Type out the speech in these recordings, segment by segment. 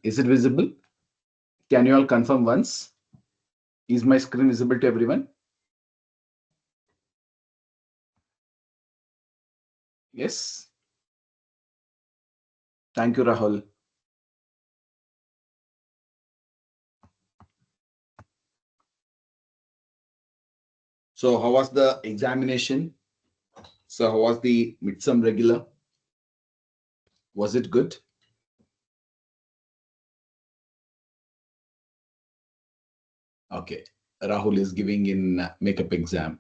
Is it visible? Can you all confirm once? Is my screen visible to everyone? Yes. Thank you, Rahul. So how was the examination? So how was the midsum regular? Was it good? Okay. Rahul is giving in makeup exam.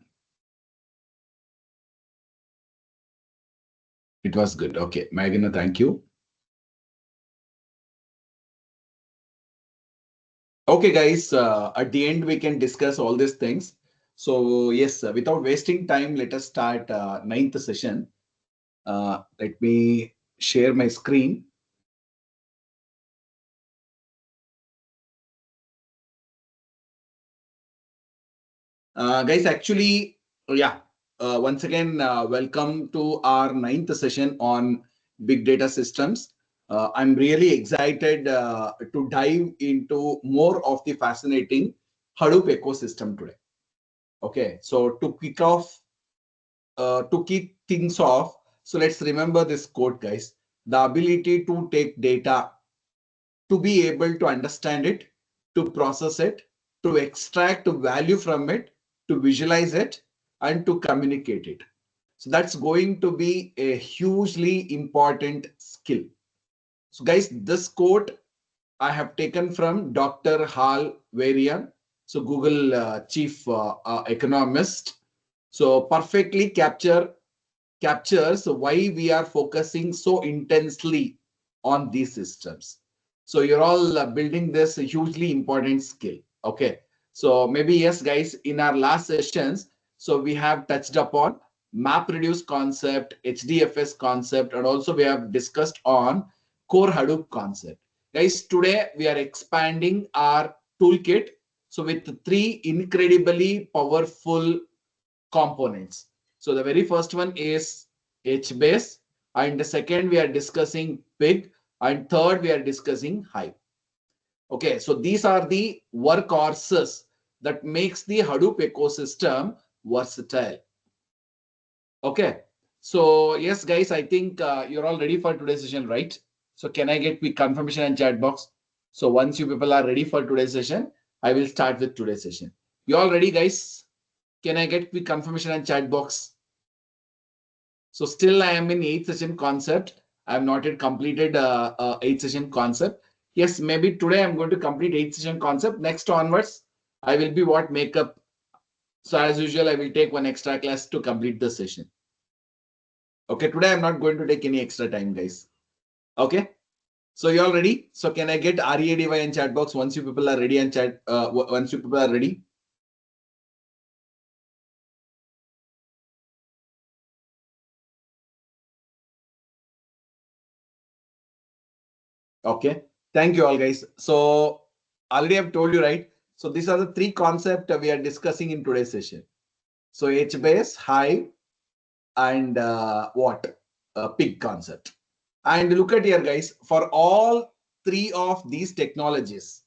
It was good. Okay. Magina, thank you. Okay, guys, at the end, we can discuss all these things. So yes, without wasting time, let us start ninth session. Let me share my screen. Guys, actually, yeah, once again, welcome to our ninth session on big data systems. I'm really excited to dive into more of the fascinating Hadoop ecosystem today. Okay, so to kick things off, so let's remember this quote, guys. The ability to take data, to be able to understand it, to process it, to extract value from it, to visualize it, and to communicate it. So that's going to be a hugely important skill. So, guys, this quote I have taken from Dr. Hal Varian, so Google chief economist. So perfectly captures why we are focusing so intensely on these systems. So you're all building this hugely important skill. Okay. So maybe, yes, guys, in our last sessions, so we have touched upon map reduce concept, HDFS concept, and also we have discussed on core Hadoop concept. Guys, today we are expanding our toolkit. So with three incredibly powerful components. So the very first one is HBase, and the second we are discussing Pig, and third we are discussing Hive. Okay, so these are the workhorses that makes the Hadoop ecosystem versatile. Okay, so yes, guys, I think you're all ready for today's session, right? So can I get quick confirmation and chat box? So once you people are ready for today's session, I will start with today's session. You all ready, guys? Can I get quick confirmation and chat box? So still I am in 8th session concept. I have not yet completed 8th session concept. Yes, maybe today I'm going to complete 8th session concept. Next onwards, I will be what makeup. So as usual, I will take one extra class to complete the session. Okay, today I'm not going to take any extra time, guys. Okay. So you all ready? So can I get READY in chat box once you people are ready and chat once you people are ready? Okay. Thank you all, guys. So already I've told you, right? So these are the three concepts we are discussing in today's session. So HBase, Hive, and what? Pig concept. And look at here, guys. For all three of these technologies,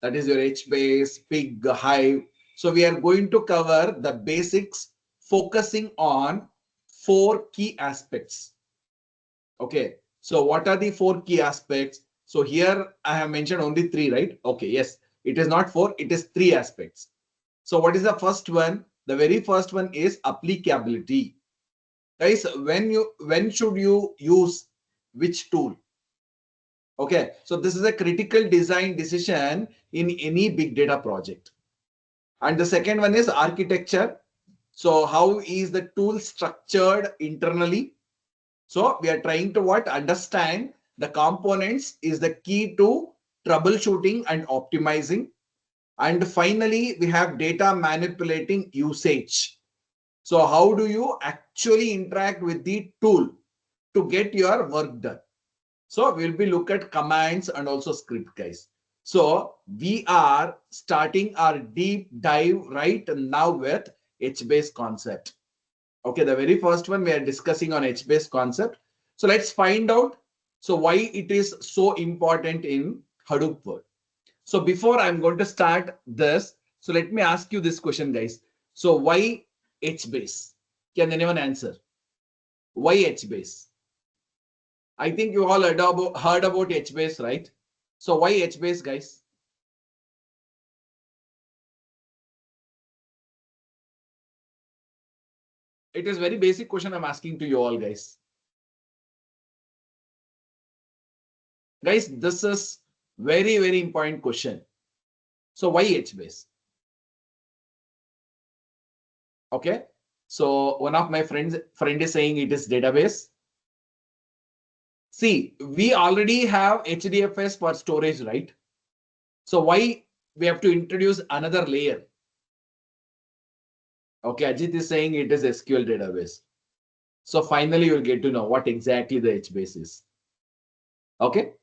that is your HBase, Pig, Hive. So we are going to cover the basics, focusing on four key aspects. Okay. So what are the four key aspects? So here I have mentioned only three, right? Okay. Yes. It is not four. It is three aspects. So what is the first one? The very first one is applicability. Guys, when should you use which tool? Okay, so this is a critical design decision in any big data project. And the second one is architecture. So how is the tool structured internally? So we are trying to what? Understand the components is the key to troubleshooting and optimizing. And finally, we have data manipulating usage. So how do you actually interact with the tool to get your work done? So we'll be look at commands and also script, guys. So we are starting our deep dive right now with HBase concept. Okay, the very first one we are discussing on HBase concept. So let's find out so why it is so important in Hadoop word. So before I'm going to start this, so let me ask you this question, guys. So why HBase? Can anyone answer? Why HBase? I think you all heard about HBase, right? So why HBase, guys? It is very basic question I'm asking to you all, guys. Guys, this is very, very important question. So why HBase? Okay. So one of my friend is saying it is database. See, we already have HDFS for storage, right? So why we have to introduce another layer? Okay, Ajit is saying it is SQL database. So finally, you'll get to know what exactly the HBase is. Okay,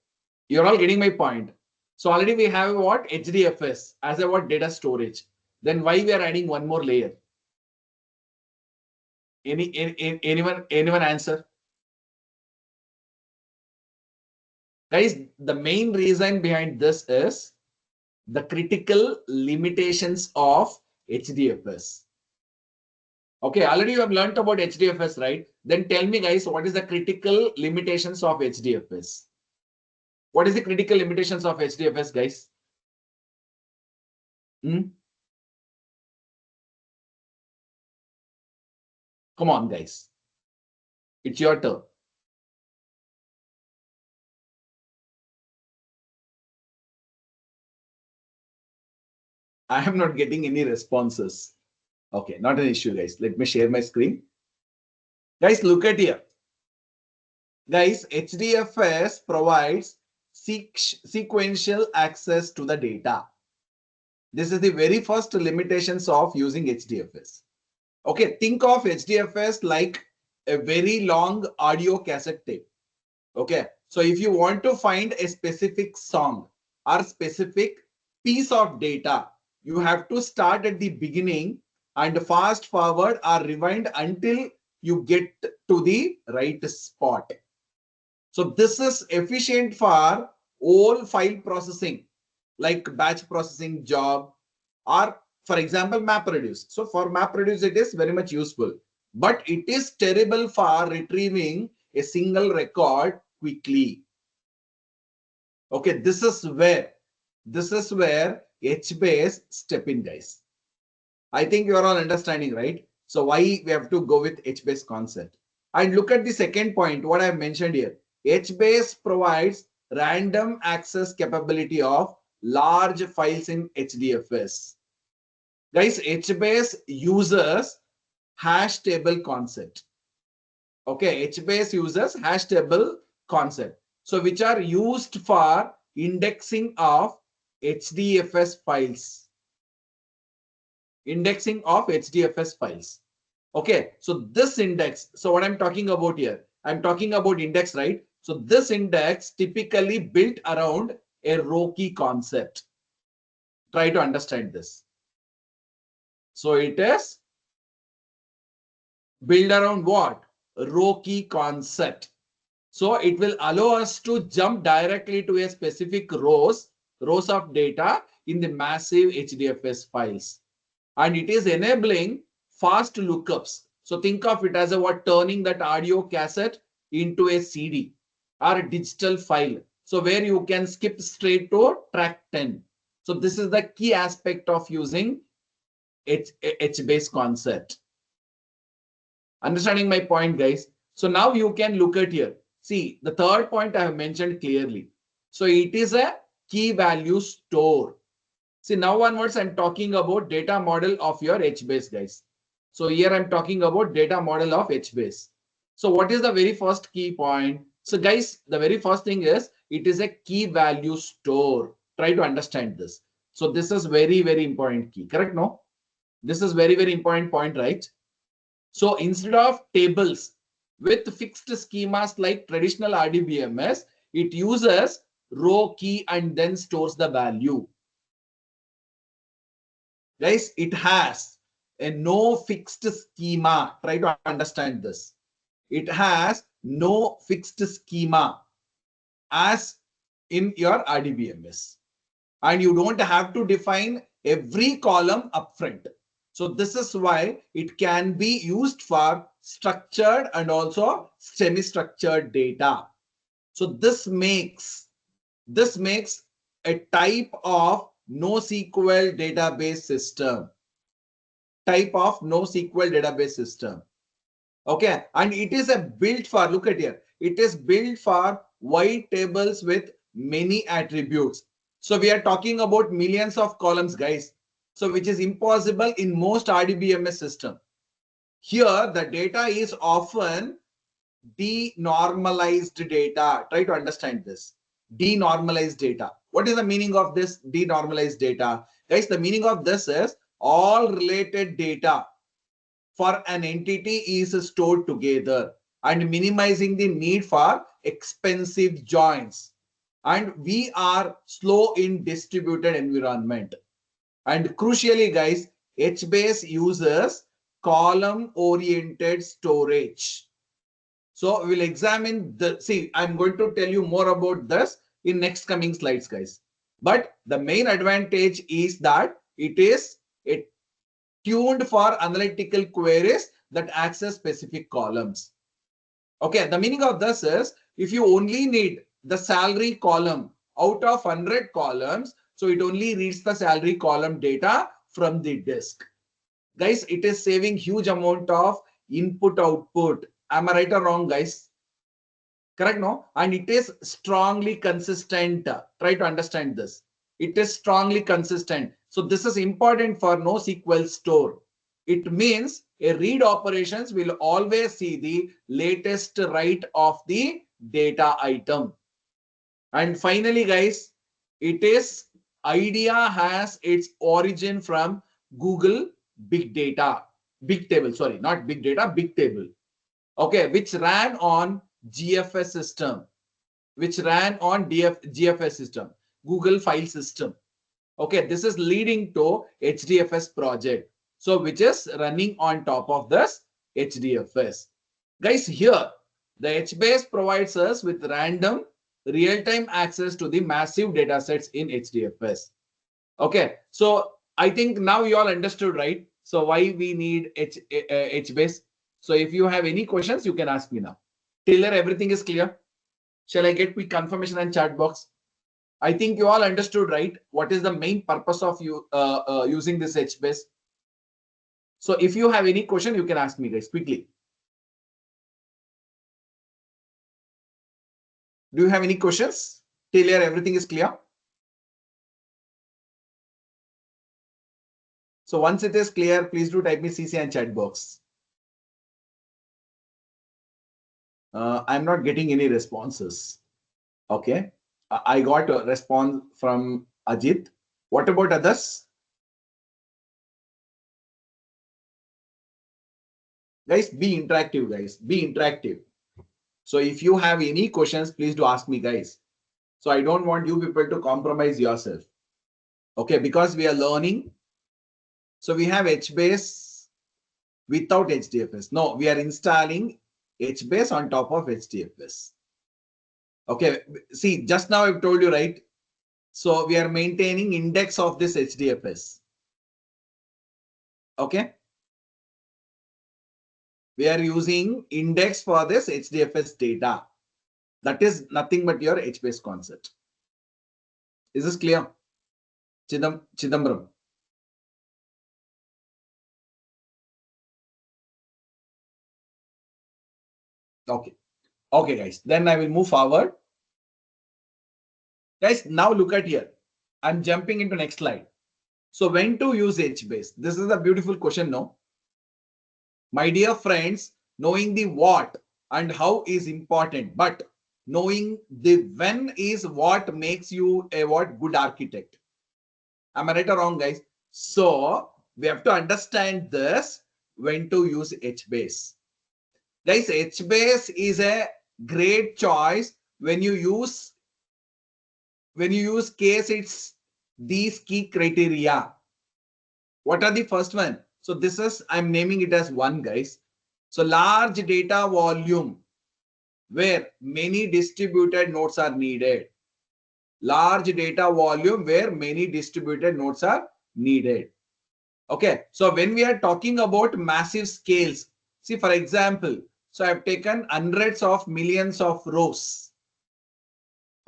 you're all getting my point. So already we have what HDFS as a what data storage. Then why we are adding one more layer? Anyone answer? Guys, the main reason behind this is the critical limitations of HDFS. Okay, already you have learned about HDFS, right? Then tell me, guys, what is the critical limitations of HDFS? What is the critical limitations of HDFS, guys? Come on, guys. It's your turn. I am not getting any responses. Okay, not an issue, guys. Let me share my screen. Guys, look at here. Guys, HDFS provides sequential access to the data. This is the very first limitations of using HDFS. Okay, think of HDFS like a very long audio cassette tape. Okay, so if you want to find a specific song or specific piece of data, you have to start at the beginning and fast forward or rewind until you get to the right spot. So this is efficient for all file processing, like batch processing job, or for example, MapReduce. So for MapReduce, it is very much useful, but it is terrible for retrieving a single record quickly. Okay, this is where HBase step in, guys. I think you are all understanding, right? So why we have to go with HBase concept. And look at the second point, what I have mentioned here. HBase provides random access capability of large files in HDFS. Guys, HBase uses hash table concept. Okay, HBase uses hash table concept. So which are used for indexing of HDFS files. Indexing of HDFS files. Okay, so this index, so what I'm talking about here, I'm talking about index, right? So this index typically built around a row key concept. Try to understand this. So it is built around what? Row key concept. So it will allow us to jump directly to a specific rows of data in the massive HDFS files. And it is enabling fast lookups. So think of it as a what, turning that audio cassette into a CD or a digital file. So where you can skip straight to track 10. So this is the key aspect of using HBase concept. Understanding my point, guys? So now you can look at here. See, the third point I have mentioned clearly. So it is a key value store. See, now onwards, I'm talking about data model of your HBase, guys. So here I'm talking about data model of HBase. So what is the very first key point? So guys, the very first thing is it is a key value store. Try to understand this. So this is very, very important key. Correct? No? This is very, very important point, right? So instead of tables with fixed schemas like traditional RDBMS, it uses row key and then stores the value. Guys, it has a no fixed schema. Try to understand this. It has no fixed schema. As in your RDBMS. And you don't have to define every column upfront. So this is why it can be used for structured and also semi-structured data. So this makes a type of NoSQL database system. Okay, and it is a built for, look at here, it is built for wide tables with many attributes. So we are talking about millions of columns, guys. So which is impossible in most RDBMS system. Here, the data is often denormalized data. Try to understand this. Denormalized data. What is the meaning of this denormalized data? Guys, the meaning of this is all related data for an entity is stored together and minimizing the need for expensive joins. And we are slow in distributed environment. And crucially, guys, HBase uses column-oriented storage. So we'll examine I'm going to tell you more about this in next coming slides, guys. But the main advantage is that it is tuned for analytical queries that access specific columns. Okay, the meaning of this is if you only need the salary column out of 100 columns, so it only reads the salary column data from the disk. Guys, it is saving huge amount of input output. Am I right or wrong, guys? Correct, no? And it is strongly consistent. Try to understand this. It is strongly consistent. So this is important for NoSQL store. It means a read operations will always see the latest write of the data item. And finally, guys, idea has its origin from Google Big Table, sorry, not Big Data, Big Table. Okay, which ran on GFS system, GFS system, Google File System. Okay, this is leading to HDFS project. So which is running on top of this HDFS. Guys, here the HBase provides us with random real-time access to the massive data sets in HDFS. Okay, so I think now you all understood, right? So why we need HBase. So if you have any questions, you can ask me now. Till there, everything is clear. Shall I get quick confirmation and chat box? I think you all understood, right? What is the main purpose of you using this HBase? So if you have any question, you can ask me, guys, quickly. Do you have any questions? Till here, everything is clear. So once it is clear, please do type me CC and chat box. I'm not getting any responses. Okay. I got a response from Ajit. What about others? Guys, be interactive, guys. Be interactive. So if you have any questions, please do ask me, guys. So I don't want you people to compromise yourself. Okay, because we are learning. So we have HBase without HDFS. No, we are installing HBase on top of HDFS. Okay, see, just now I've told you, right? So we are maintaining index of this HDFS. Okay. We are using index for this HDFS data. That is nothing but your HBase concept. Is this clear? Chidambaram. Okay. Okay, guys. Then I will move forward. Guys, now look at here. I'm jumping into next slide. So when to use HBase? This is a beautiful question, no? My dear friends, knowing the what and how is important, but knowing the when is what makes you a good architect. Am I right or wrong, guys? So we have to understand this when to use HBase. Guys, HBase is a great choice when you use case it's these key criteria. What are the first one? So this is, I'm naming it as 1, guys. So large data volume where many distributed nodes are needed. large data volume where many distributed nodes are needed. Okay, so when we are talking about massive scales, see for example, so I've taken hundreds of millions of rows.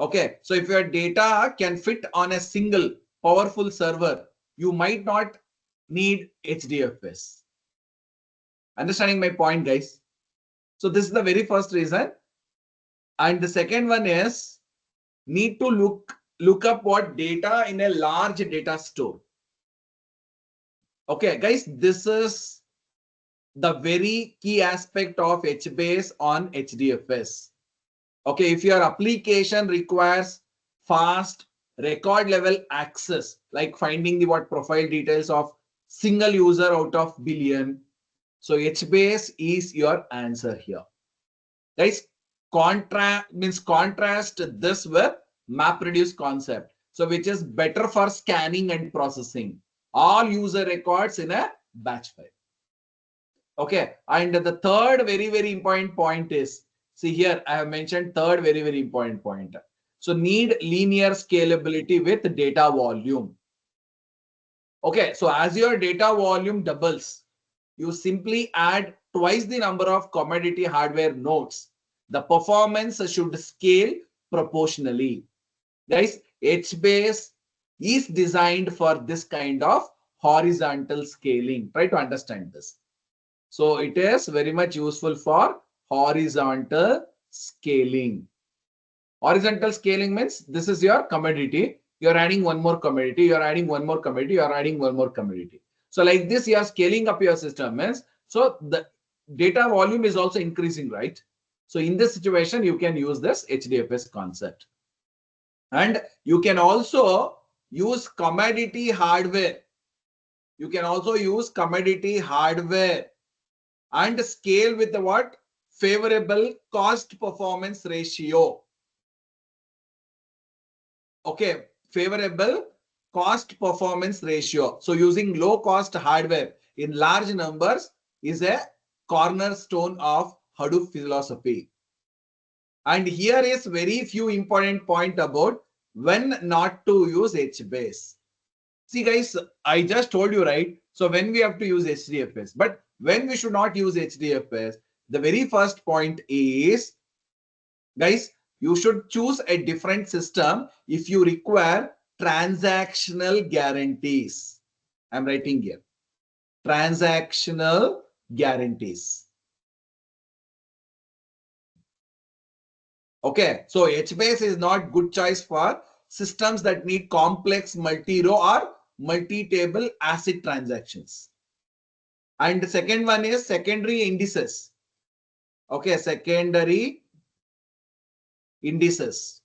Okay, so if your data can fit on a single powerful server, you might not need HDFS. Understanding my point, guys? So this is the very first reason. And the second one is need to look up what data in a large data store. Okay, guys, this is the very key aspect of HBase on HDFS. Okay, if your application requires fast record level access, like finding the what profile details of single user out of billion, so HBase is your answer here. Guys, contrast this with MapReduce concept. So which is better for scanning and processing all user records in a batch file. Okay, and the third very important point is, see here I have mentioned third very important point. So need linear scalability with data volume. Okay, so as your data volume doubles, you simply add twice the number of commodity hardware nodes. The performance should scale proportionally. Guys, HBase is designed for this kind of horizontal scaling. Try to understand this. So it is very much useful for horizontal scaling. Horizontal scaling means this is your commodity. You're adding one more commodity, you're adding one more commodity, you're adding one more commodity. So like this, you are scaling up your system means, so the data volume is also increasing, right? So in this situation, you can use this HDFS concept. And you can also use commodity hardware. You can also use commodity hardware and scale with the what? Favorable cost performance ratio. Okay, favorable cost performance ratio. So using low cost hardware in large numbers is a cornerstone of Hadoop philosophy. And here is very few important point about when not to use HBase. See guys, I just told you, right? So when we have to use HDFS, but when we should not use HDFS, the very first point is, guys, you should choose a different system if you require transactional guarantees. I'm writing here, transactional guarantees. Okay, so HBase is not good choice for systems that need complex multi-row or multi-table ACID transactions. And the second one is secondary indices. Okay, secondary indices.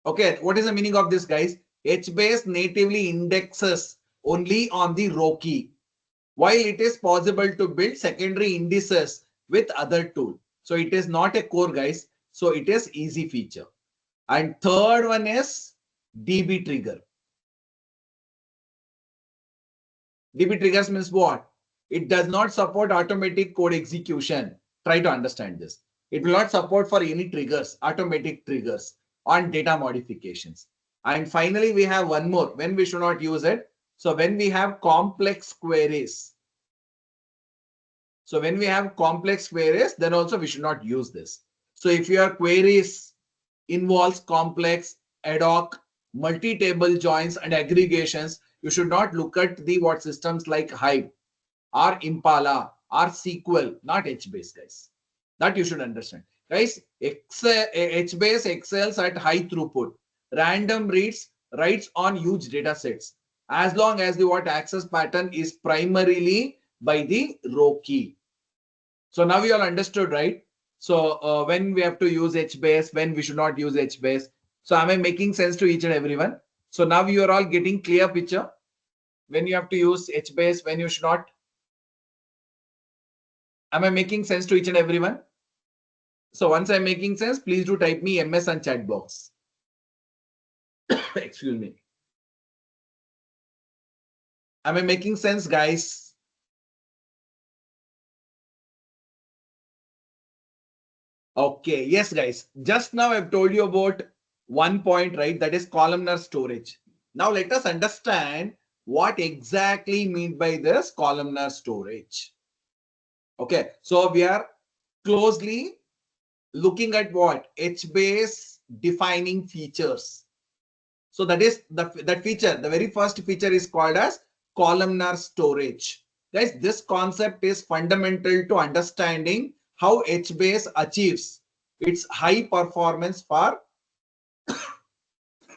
Okay, what is the meaning of this, guys? HBase natively indexes only on the row key, while it is possible to build secondary indices with other tool. So it is not a core, guys. So it is easy feature. And third one is DB trigger. DB triggers means what? It does not support automatic code execution. Try to understand this. It will not support for any triggers, automatic triggers on data modifications. And finally, we have one more when we should not use it. So when we have complex queries. So when we have complex queries, then also we should not use this. So if your queries involves complex, ad hoc, multi-table joins and aggregations, you should not look at the what systems like Hive or Impala or SQL, not HBase, guys. That you should understand. Guys, HBase excels at high throughput. Random reads, writes on huge data sets. As long as the what access pattern is primarily by the row key. So now you all understood, right? So when we have to use HBase, when we should not use HBase. So am I making sense to each and everyone? So now you are all getting clear picture when you have to use HBase, when you should not. Am I making sense to each and everyone? So once I'm making sense, please do type me MS and chat box. Excuse me. Am I making sense, guys? Okay, yes, guys. Just now I've told you about 1 point, right? That is columnar storage. Now let us understand what exactly mean by this columnar storage. Okay, so we are closely looking at what HBase defining features. So that is that feature. The very first feature is called as columnar storage. Guys, this concept is fundamental to understanding how HBase achieves its high performance for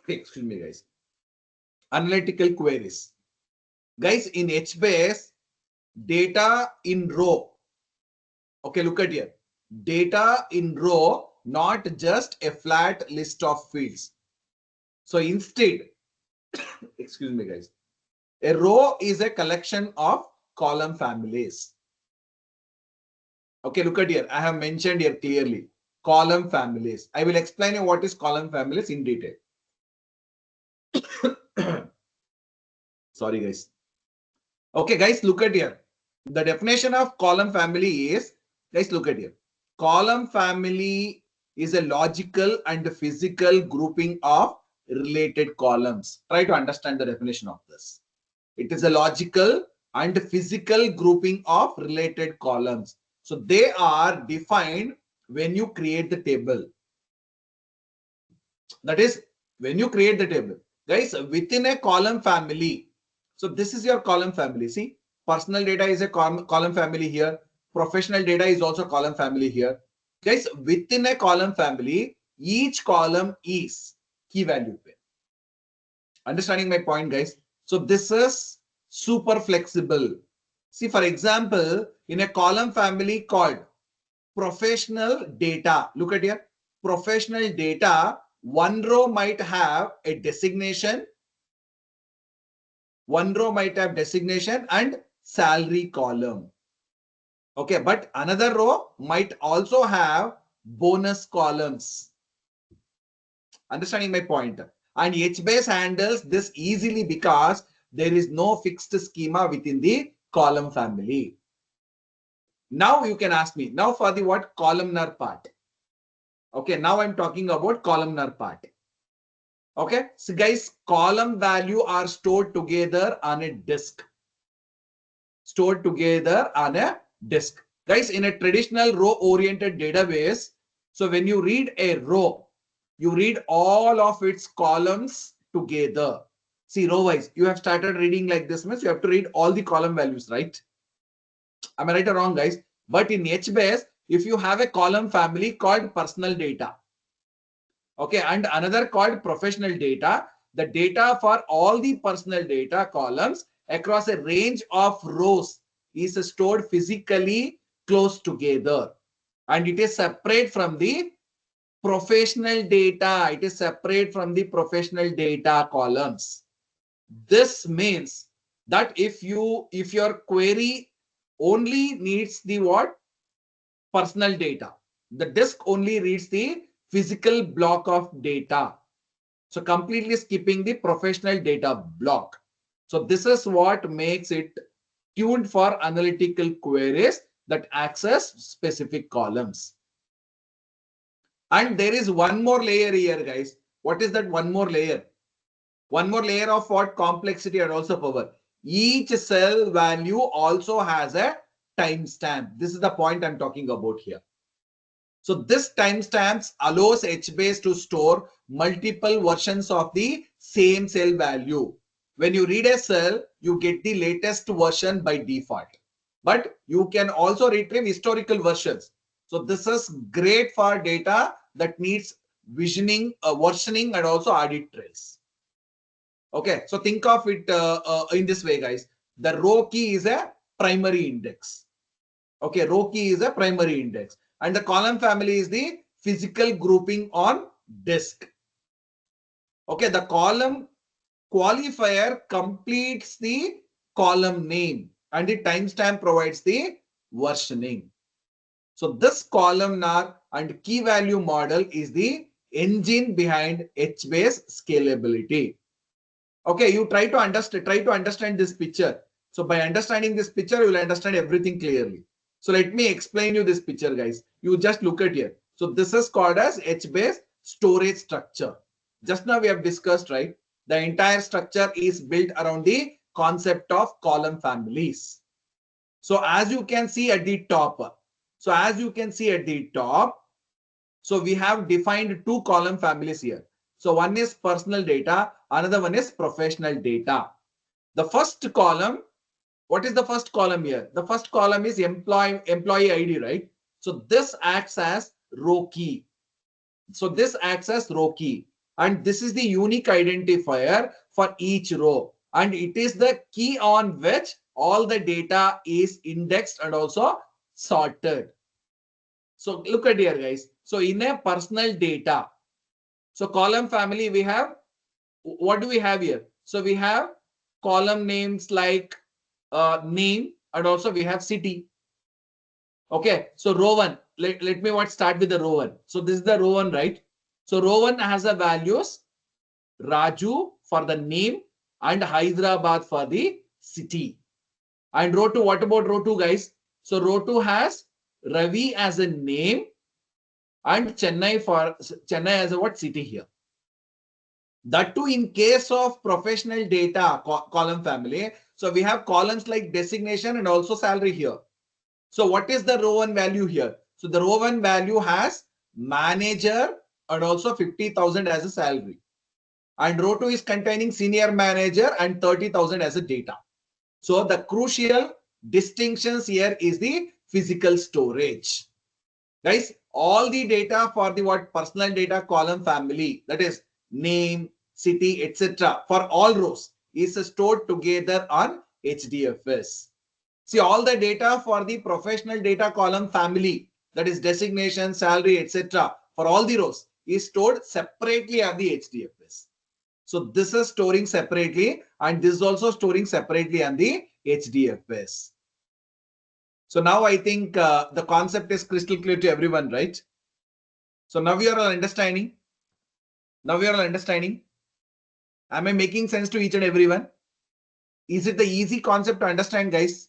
excuse me guys, analytical queries. Guys, in HBase, data in row. Okay, look at here. Data in row, not just a flat list of fields. So instead, excuse me guys, a row is a collection of column families. Okay, look at here. I have mentioned here clearly column families. I will explain you what is column families in detail. Sorry guys. Okay guys, look at here. The definition of column family is, guys, look at here. Column family is a logical and physical grouping of related columns. Try to understand the definition of this. It is a logical and physical grouping of related columns. So they are defined when you create the table. That is, when you create the table. Guys, within a column family. So this is your column family. See, personal data is a column family here. Professional data is also column family here. Guys, within a column family, each column is key value pair. Understanding my point, guys? So this is super flexible. See, for example, in a column family called professional data, look at here. Professional data, one row might have a designation. One row might have designation and salary column. Okay, but another row might also have bonus columns. Understanding my point? And HBase handles this easily because there is no fixed schema within the column family. Now you can ask me, now for the what columnar part. Okay, now I'm talking about columnar part. Okay, so guys, column value are stored together on a disk. Stored together on a disk. Guys, in a traditional row-oriented database, so when you read a row, you read all of its columns together. See, row-wise, you have started reading like this, means you have to read all the column values, right? Am I right or wrong, guys? But in HBase, if you have a column family called personal data, okay, and another called professional data, the data for all the personal data columns across a range of rows is stored physically close together, and it is separate from the professional data. It is separate from the professional data columns. This means that if your query only needs the what personal data, the disk only reads the physical block of data, so completely skipping the professional data block. So this is what makes it tuned for analytical queries that access specific columns. And there is one more layer here, guys. What is that one more layer? One more layer of what? Complexity and also power. Each cell value also has a timestamp. This is the point I'm talking about here. So this timestamps allows HBase to store multiple versions of the same cell value. When you read a cell, you get the latest version by default. But you can also retrieve historical versions. So this is great for data that needs versioning and also audit trails. Okay, so think of it in this way, guys. The row key is a primary index. Okay, row key is a primary index, and the column family is the physical grouping on disk. Okay, the column qualifier completes the column name, and the timestamp provides the versioning. So this columnar and key value model is the engine behind HBase scalability. Okay, you try to understand this picture. So by understanding this picture, you will understand everything clearly. So let me explain you this picture, guys. You just look at here. So this is called as HBase storage structure. Just now we have discussed, right? The entire structure is built around the concept of column families. So as you can see at the top, so we have defined two column families here. So one is personal data, another one is professional data. The first column, what is the first column here? The first column is employee ID, right? So this acts as row key. And this is the unique identifier for each row. And it is the key on which all the data is indexed and also sorted. So look at here, guys. So in a personal data, so column family, we have, what do we have here? So we have column names like name, and also we have city. Okay, so row one, let me start with the row one. So this is the row one, right? So row one has the values Raju for the name and Hyderabad for the city. And row two, what about row two, guys? So row two has Ravi as a name and Chennai as a what city here. That too in case of professional data column family. So we have columns like designation and also salary here. So what is the row one value here? So the row one value has manager and also 50,000 as a salary. And row two is containing senior manager and 30,000 as a data. So the crucial distinctions here is the physical storage. Guys, all the data for the personal data column family, that is name, city, etc. for all rows is stored together on HDFS. See, all the data for the professional data column family, that is designation, salary, etc. for all the rows is stored separately on the HDFS. So this is storing separately, and this is also storing separately on the HDFS. So now I think the concept is crystal clear to everyone, right? So now we are all understanding. Am I making sense to each and everyone? Is it the easy concept to understand, guys?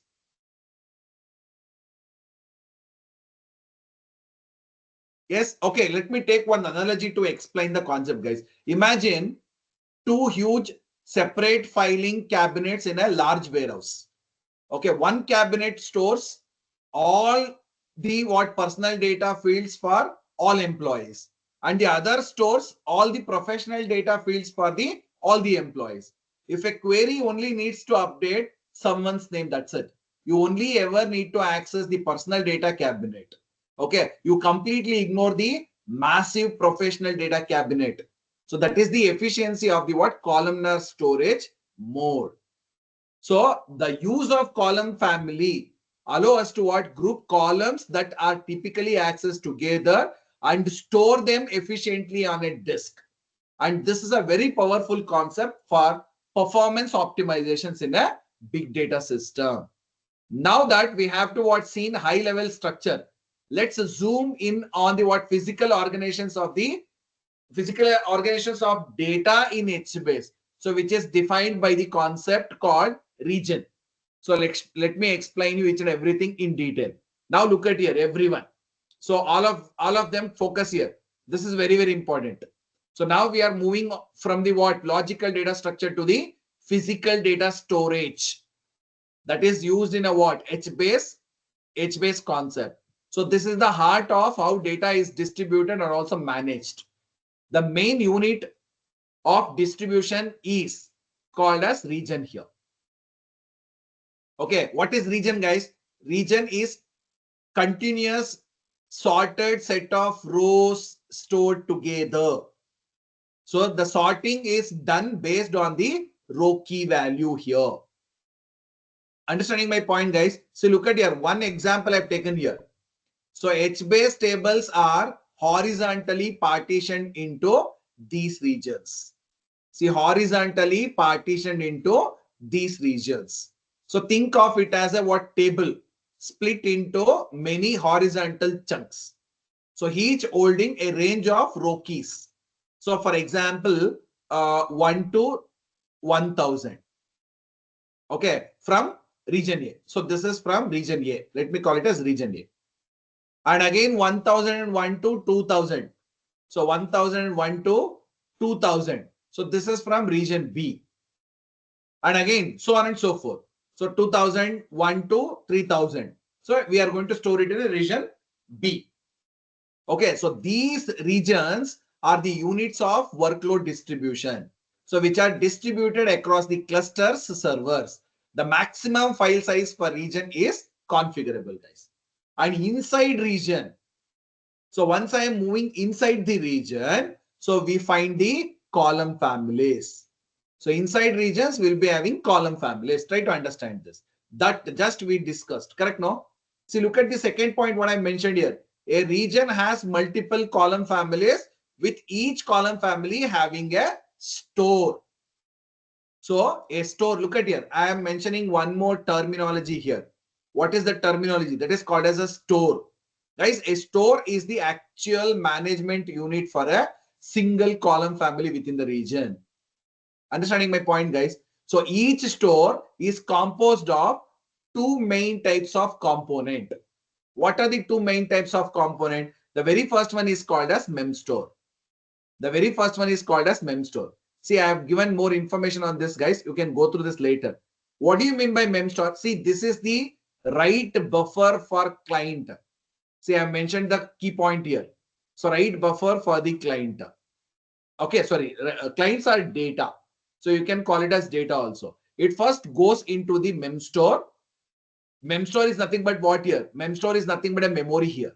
Yes. Okay. Let me take one analogy to explain the concept, guys. Imagine two huge separate filing cabinets in a large warehouse. Okay. One cabinet stores all the personal data fields for all employees, and the other stores all the professional data fields for all the employees. If a query only needs to update someone's name, that's it. You only ever need to access the personal data cabinet. Okay, you completely ignore the massive professional data cabinet. So that is the efficiency of the columnar storage mode. So the use of column family allow us to group columns that are typically accessed together and store them efficiently on a disk. And this is a very powerful concept for performance optimizations in a big data system. Now that we have to seen high level structure, let's zoom in on the physical organizations of data in HBase. So which is defined by the concept called region. So let me explain you each and everything in detail. Now look at here, everyone. So all of them focus here. This is very, very important. So now we are moving from the logical data structure to the physical data storage that is used in a HBase concept. So this is the heart of how data is distributed and also managed. The main unit of distribution is called as region here. Okay, what is region, guys? Region is continuous sorted set of rows stored together. So the sorting is done based on the row key value here. Understanding my point, guys? So look at here, one example I've taken here. So HBase tables are horizontally partitioned into these regions. See, horizontally partitioned into these regions. So think of it as a table split into many horizontal chunks. So each holding a range of row keys. So for example, 1 to 1000. Okay, from region A. So this is from region A. Let me call it as region A. And again 1001 to 2000. So 1001 to 2000. So this is from region B. And again, so on and so forth. So 2001 to 3000. So we are going to store it in the region B. Okay, so these regions are the units of workload distribution. So which are distributed across the clusters servers. The maximum file size per region is configurable, guys. And inside region, so once I am moving inside the region, so we find the column families. So inside regions, we'll be having column families. Try to understand this. That just we discussed, correct? No? See, look at the second point what I mentioned here. A region has multiple column families with each column family having a store. So a store, look at here. I am mentioning one more terminology here. What is the terminology? That is called as a store. Guys, a store is the actual management unit for a single column family within the region. Understanding my point, guys? So each store is composed of two main types of component. What are the two main types of component? The very first one is called as mem store. The very first one is called as mem store. See, I have given more information on this, guys. You can go through this later. What do you mean by mem store? See, this is the write buffer for client. See, I have mentioned the key point here. So write buffer for the client. Okay, sorry, clients are data. So you can call it as data also. It first goes into the mem store. Mem store is nothing but what here? Mem store is nothing but a memory here.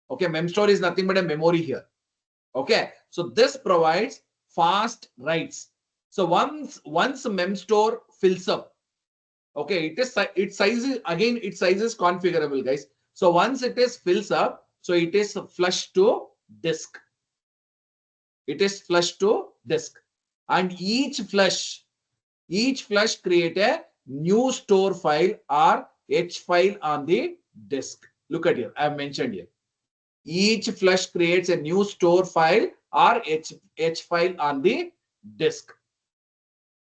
Okay, mem store is nothing but a memory here. Okay, so this provides fast writes. So once mem store fills up, okay, its size is again its size is configurable, guys. So once it is fills up, so it is flushed to disk. It is flushed to disk, and each flush create a new store file or H file on the disk. Look at here, I have mentioned here. Each flush creates a new store file or H file on the disk.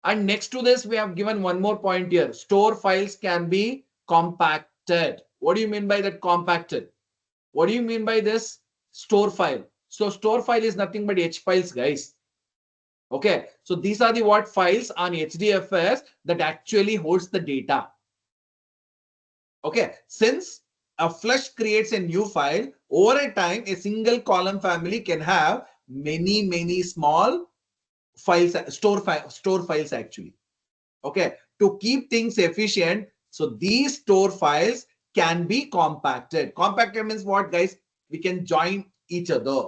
And next to this, we have given one more point here. Store files can be compacted. What do you mean by that compacted? What do you mean by this store file? So store file is nothing but H files, guys. Okay, so these are the what files on HDFS that actually holds the data. Okay, since a flush creates a new file, over a time, a single column family can have many small files, store files actually. Okay, to keep things efficient, so these store files can be compacted. Compacted means what, guys? We can join each other.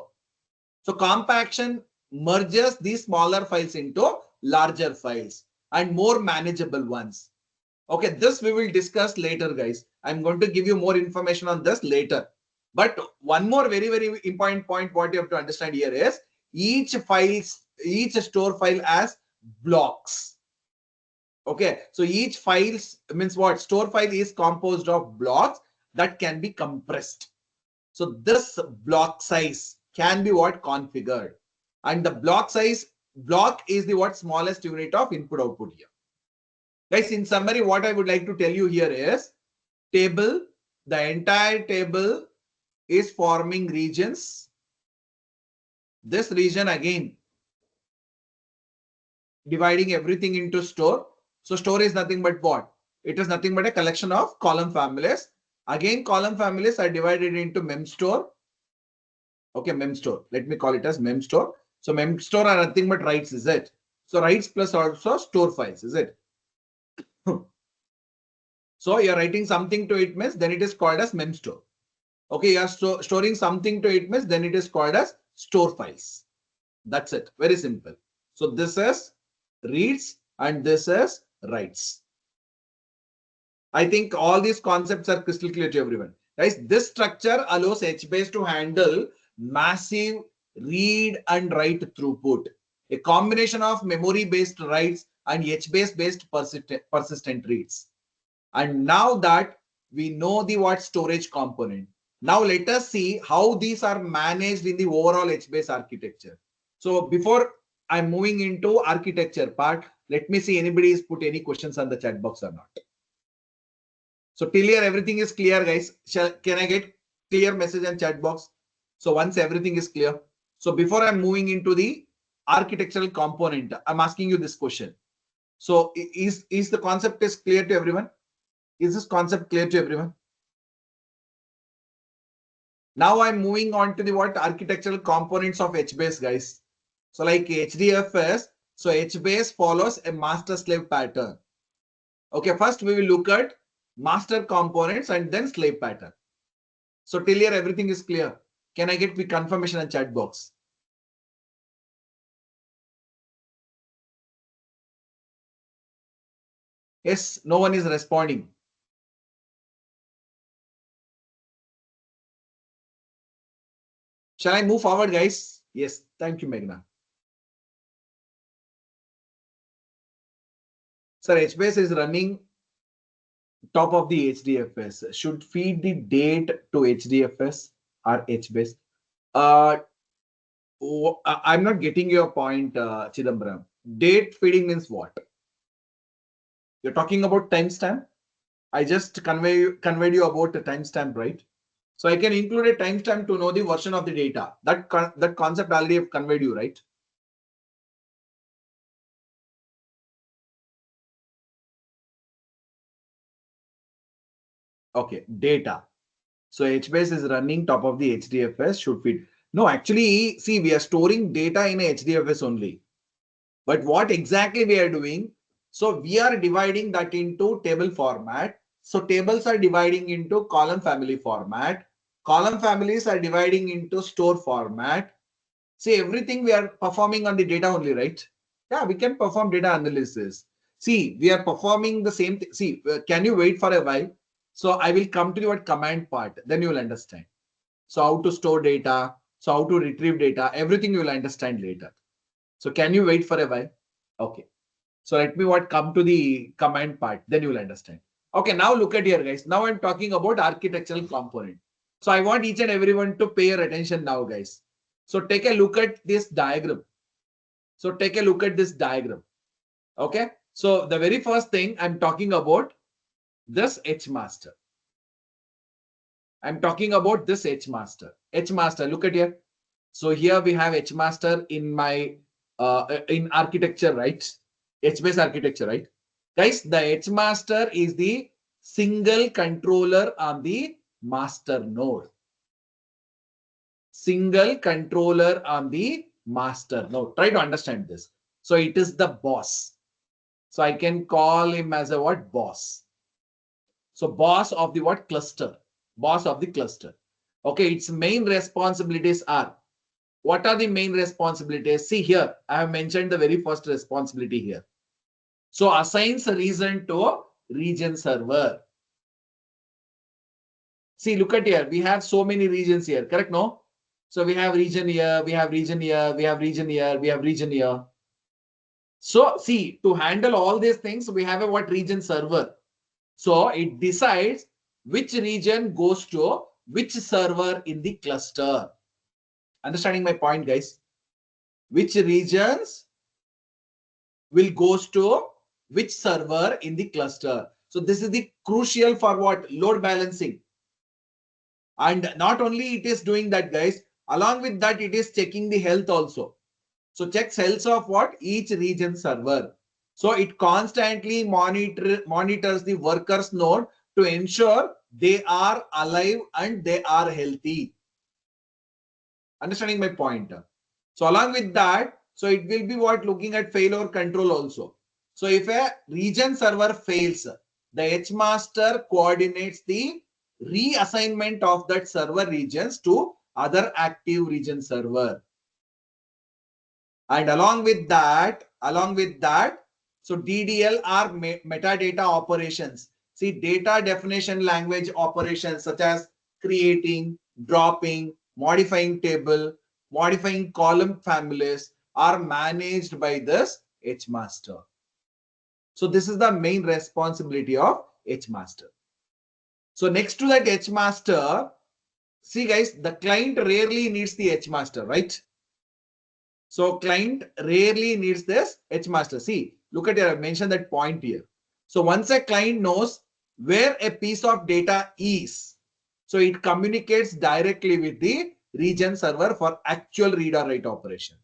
So compaction merges these smaller files into larger files and more manageable ones. Okay, this we will discuss later, guys. I'm going to give you more information on this later. But one more very important point what you have to understand here is each store file has blocks. Okay, so each files means what? Store file is composed of blocks that can be compressed. So this block size can be what? Configured. And the block is the what? Smallest unit of input output here. Guys, in summary, what I would like to tell you here is table, the entire table is forming regions. This region again dividing everything into store. So store is nothing but what? It is nothing but a collection of column families. Again, column families are divided into mem store. Okay, mem store. Let me call it as mem store. So mem store are nothing but writes, is it? So writes plus also store files, is it? So you're writing something to it means then it is called as mem store. Okay, you are storing something to it means then it is called as store files. That's it. Very simple. So this is reads and this is writes. I think all these concepts are crystal clear to everyone. Guys, this structure allows HBase to handle massive read and write throughput. A combination of memory-based writes and HBase-based persistent reads. And now that we know the what storage component, now let us see how these are managed in the overall HBase architecture. So before I'm moving into architecture part, let me see anybody has put any questions on the chat box or not. So till here everything is clear, guys. Can I get clear message and chat box? So once everything is clear. So before I'm moving into the architectural component. I'm asking you this question. So is the concept is clear to everyone? Is this concept clear to everyone? Now I'm moving on to the what architectural components of HBase, guys. So like HDFS, so HBase follows a master slave pattern. Okay, first we will look at master components and then slave pattern. So till here everything is clear. Can I get the confirmation and chat box? Yes, no one is responding. Shall I move forward, guys? Yes, thank you, Meghna. Sir, HBase is running top of the HDFS. Should feed the date to HDFS or HBase. I'm not getting your point, Chidambaram. Date feeding means what? You're talking about timestamp? I just conveyed you about the timestamp, right? So I can include a timestamp to know the version of the data. That concept already have conveyed you, right? Okay, data. So HBase is running top of the HDFS should feed. No, actually, see, we are storing data in HDFS only. But what exactly we are doing? So we are dividing that into table format. So tables are dividing into column family format. Column families are dividing into store format. See, everything we are performing on the data only, right? Yeah, we can perform data analysis. See, we are performing the same thing. See, can you wait for a while? So I will come to your command part, then you will understand. So how to store data, so how to retrieve data, everything you will understand later. So can you wait for a while? Okay. So let me come to the command part, then you will understand. Okay, now look at here, guys. Now I'm talking about architectural component. So I want each and everyone to pay your attention now, guys. So take a look at this diagram. So take a look at this diagram. Okay. So the very first thing I'm talking about this H master. I'm talking about this H master. H master, look at here. So here we have H master in my in architecture, right? HBase architecture, right? Guys, the H master is the single controller on the master node. Single controller on the master node. Try to understand this. So it is the boss. So I can call him as a what? Boss. So boss of the what? Cluster. Boss of the cluster. Okay, its main responsibilities are, what are the main responsibilities? See here, I have mentioned the very first responsibility here. So assigns a region to region server. See, look at here. We have so many regions here, correct? No? So we have region here, we have region here, we have region here, we have region here. So see, to handle all these things, we have a what region server. So it decides which region goes to which server in the cluster. Understanding my point, guys? Which regions will goes to which server in the cluster. So this is the crucial for what? Load balancing. And not only it is doing that, guys, along with that, it is checking the health also. So checks health of what? Each region server. So it constantly monitors the workers node to ensure they are alive and they are healthy. Understanding my point? So along with that, so it will be what? Looking at failure control also. So if a region server fails, the H master coordinates the reassignment of that server regions to other active region server. And along with that, so DDL are metadata operations. See, data definition language operations such as creating, dropping, modifying table, modifying column families are managed by this H master. So this is the main responsibility of H master. So next to that H master, see guys, the client rarely needs the H master, right? So client rarely needs this H master. See, look at here, I mentioned that point here. So once a client knows where a piece of data is, so it communicates directly with the region server for actual read or write operation.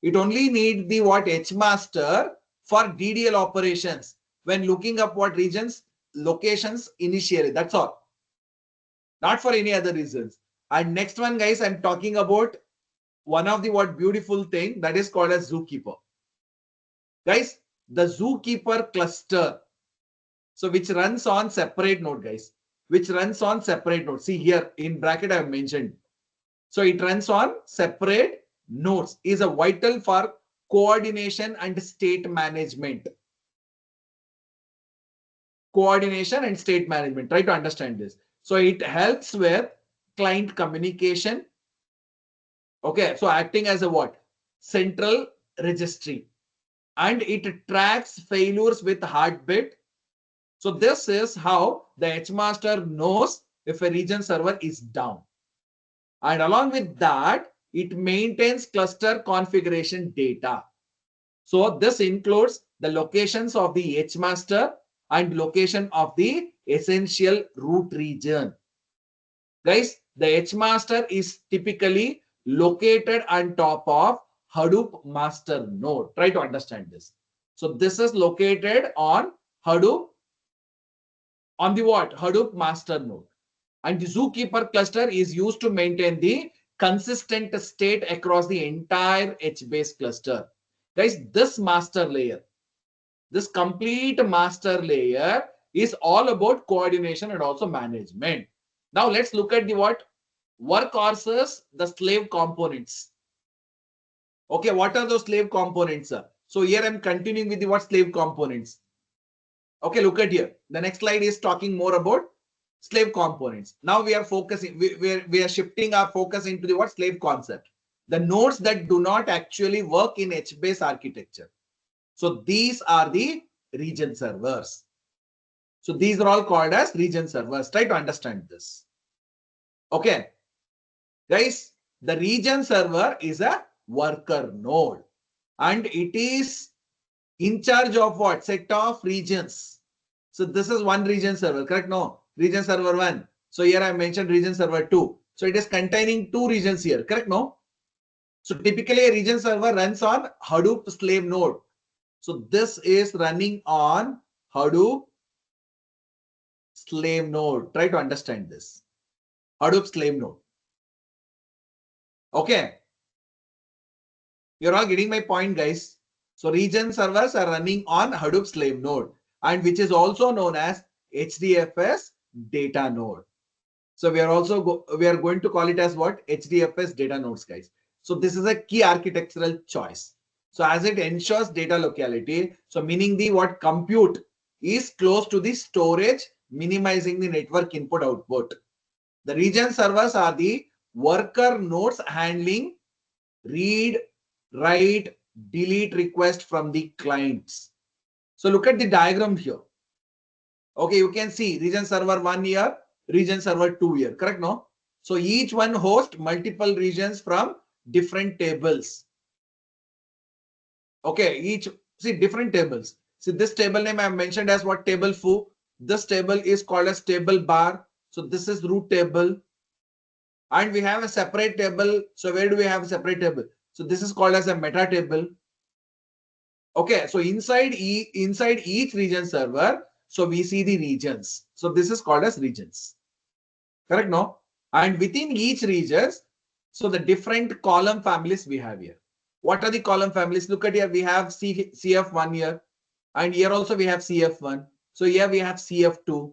It only need the what H master for DDL operations when looking up what regions, locations initially. That's all. Not for any other reasons. And next one, guys, I'm talking about one of the what beautiful thing that is called as zookeeper. Guys, the zookeeper cluster. So which runs on separate node, guys. Which runs on separate node. See here in bracket I have mentioned. So it runs on separate nodes. Is a vital for coordination and state management. Coordination and state management. Try to understand this. So it helps with client communication. Okay, so acting as a what? Central registry. And it tracks failures with heartbeat. So this is how the H master knows if a region server is down. And along with that, it maintains cluster configuration data. So this includes the locations of the H master and location of the essential root region. Guys, the H master is typically located on top of Hadoop master node. Try to understand this. So this is located on Hadoop, on the what? Hadoop master node. And the zookeeper cluster is used to maintain the consistent state across the entire HBase cluster. Guys, this master layer, this complete master layer is all about coordination and also management. Now let's look at the what? Workhorses, the slave components. Okay, what are those slave components? So here I'm continuing with the what slave components. Okay, look at here. The next slide is talking more about slave components. Now we are focusing, we are shifting our focus into the what slave concept. The nodes that do not actually work in HBase architecture. So these are the region servers. So these are all called as region servers. Try to understand this. Okay. Guys, the region server is a worker node and it is in charge of what? Set of regions. So this is one region server, correct? No, region server 1. So here I mentioned region server 2. So it is containing 2 regions here, correct? No. So typically a region server runs on Hadoop slave node. So this is running on Hadoop slave node. Try to understand this. Hadoop slave node. Okay. You're all getting my point, guys. So region servers are running on Hadoop slave node and which is also known as HDFS data node. So we are also going to call it as what? HDFS data nodes, guys. So this is a key architectural choice. So as it ensures data locality, so meaning the what compute is close to the storage, minimizing the network input output. The region servers are the worker nodes handling read, write, delete request from the clients. So look at the diagram here. Okay, you can see region server 1 here, region server 2 here, correct? No? So each one hosts multiple regions from different tables. Okay, each see different tables. See this table name I have mentioned as what? Table foo. This table is called as table bar. So this is root table. And we have a separate table. So where do we have a separate table? So this is called as a meta table. Okay, so inside each region server, so we see the regions. So this is called as regions. Correct? No? And within each regions, so the different column families we have here. What are the column families? Look at here, we have CF1 here. And here also we have CF1. So here we have CF2.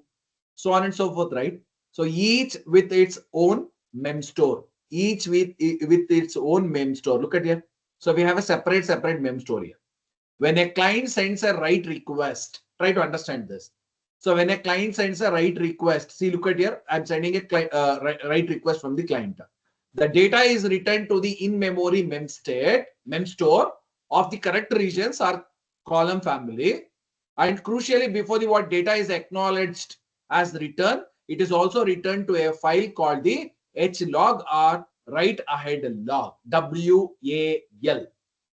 So on and so forth, right? So each with its own mem store. Each with its own mem store. Look at here. So we have a separate mem store here. When a client sends a write request, try to understand this. So when a client sends a write request, see, look at here, I'm sending a write request from the client. The data is returned to the in-memory mem store of the correct regions or column family. And crucially, before the what data is acknowledged as return, it is also returned to a file called the hlog or write ahead log, WAL.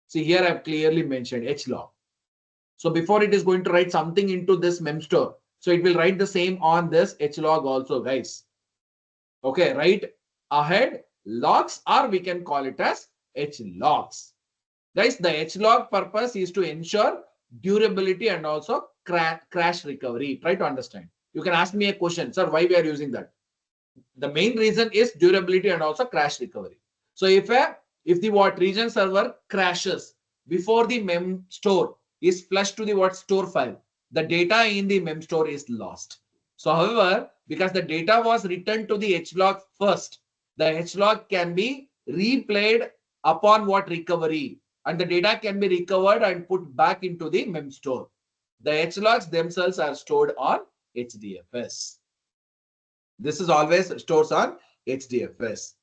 See here I've clearly mentioned hlog. So before it is going to write something into this mem store, so it will write the same on this hlog also, guys. Okay, write ahead logs, or we can call it as hlogs. Guys, the HLog purpose is to ensure durability and also crash recovery. Try to understand. You can ask me a question, sir, why we are using that? The main reason is durability and also crash recovery. So if the what region server crashes before the mem store is flushed to the what store file, the data in the mem store is lost. So however, because the data was written to the HLog first, the HLog can be replayed upon what recovery, and the data can be recovered and put back into the mem store. The HLogs themselves are stored on HDFS. This is always stores on HDFS.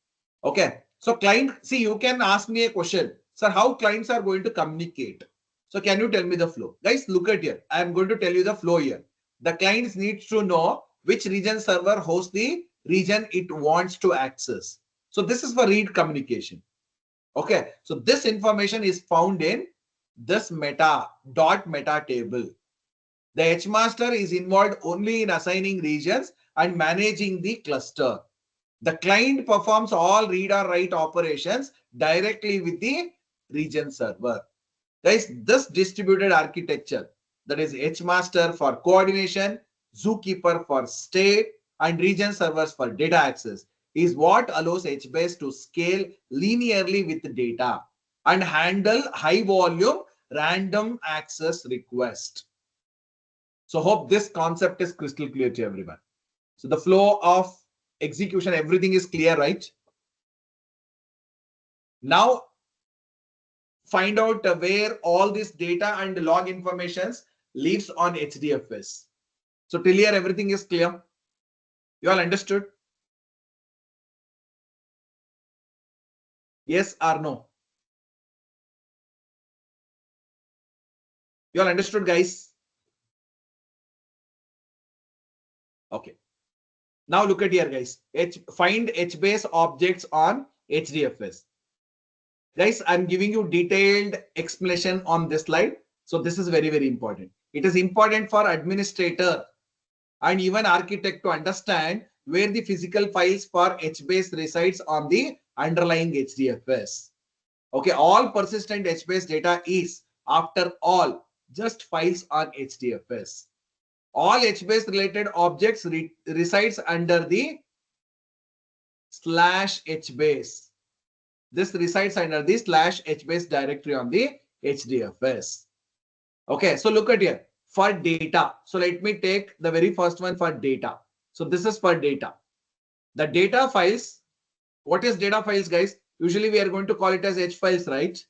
Okay. So client, see, you can ask me a question. Sir, how clients are going to communicate? So can you tell me the flow? Guys, look at here. I am going to tell you the flow here. The clients needs to know which region server hosts the region it wants to access. So this is for read communication. Okay. So this information is found in this meta table. The HMaster is involved only in assigning regions and managing the cluster. The client performs all read or write operations directly with the region server. Guys, this distributed architecture, that is HMaster for coordination, Zookeeper for state, and region servers for data access, is what allows HBase to scale linearly with the data and handle high volume random access requests. So hope this concept is crystal clear to everyone. So the flow of execution, everything is clear, right? Now find out where all this data and log informations lives on HDFS. So till here everything is clear. You all understood? Yes or no? You all understood, guys? Okay. Now look at here, guys. Find HBase objects on HDFS. Guys, I'm giving you detailed explanation on this slide. So this is very, very important. It is important for administrator and even architect to understand where the physical files for HBase resides on the underlying HDFS. Okay, all persistent HBase data is, after all, just files on HDFS. All HBase related objects resides under the /HBase. This resides under the /HBase directory on the HDFS. Okay, so look at here. For data, so let me take the very first one for data. So this is for data. The data files, what is data files, guys? Usually we are going to call it as H files, right?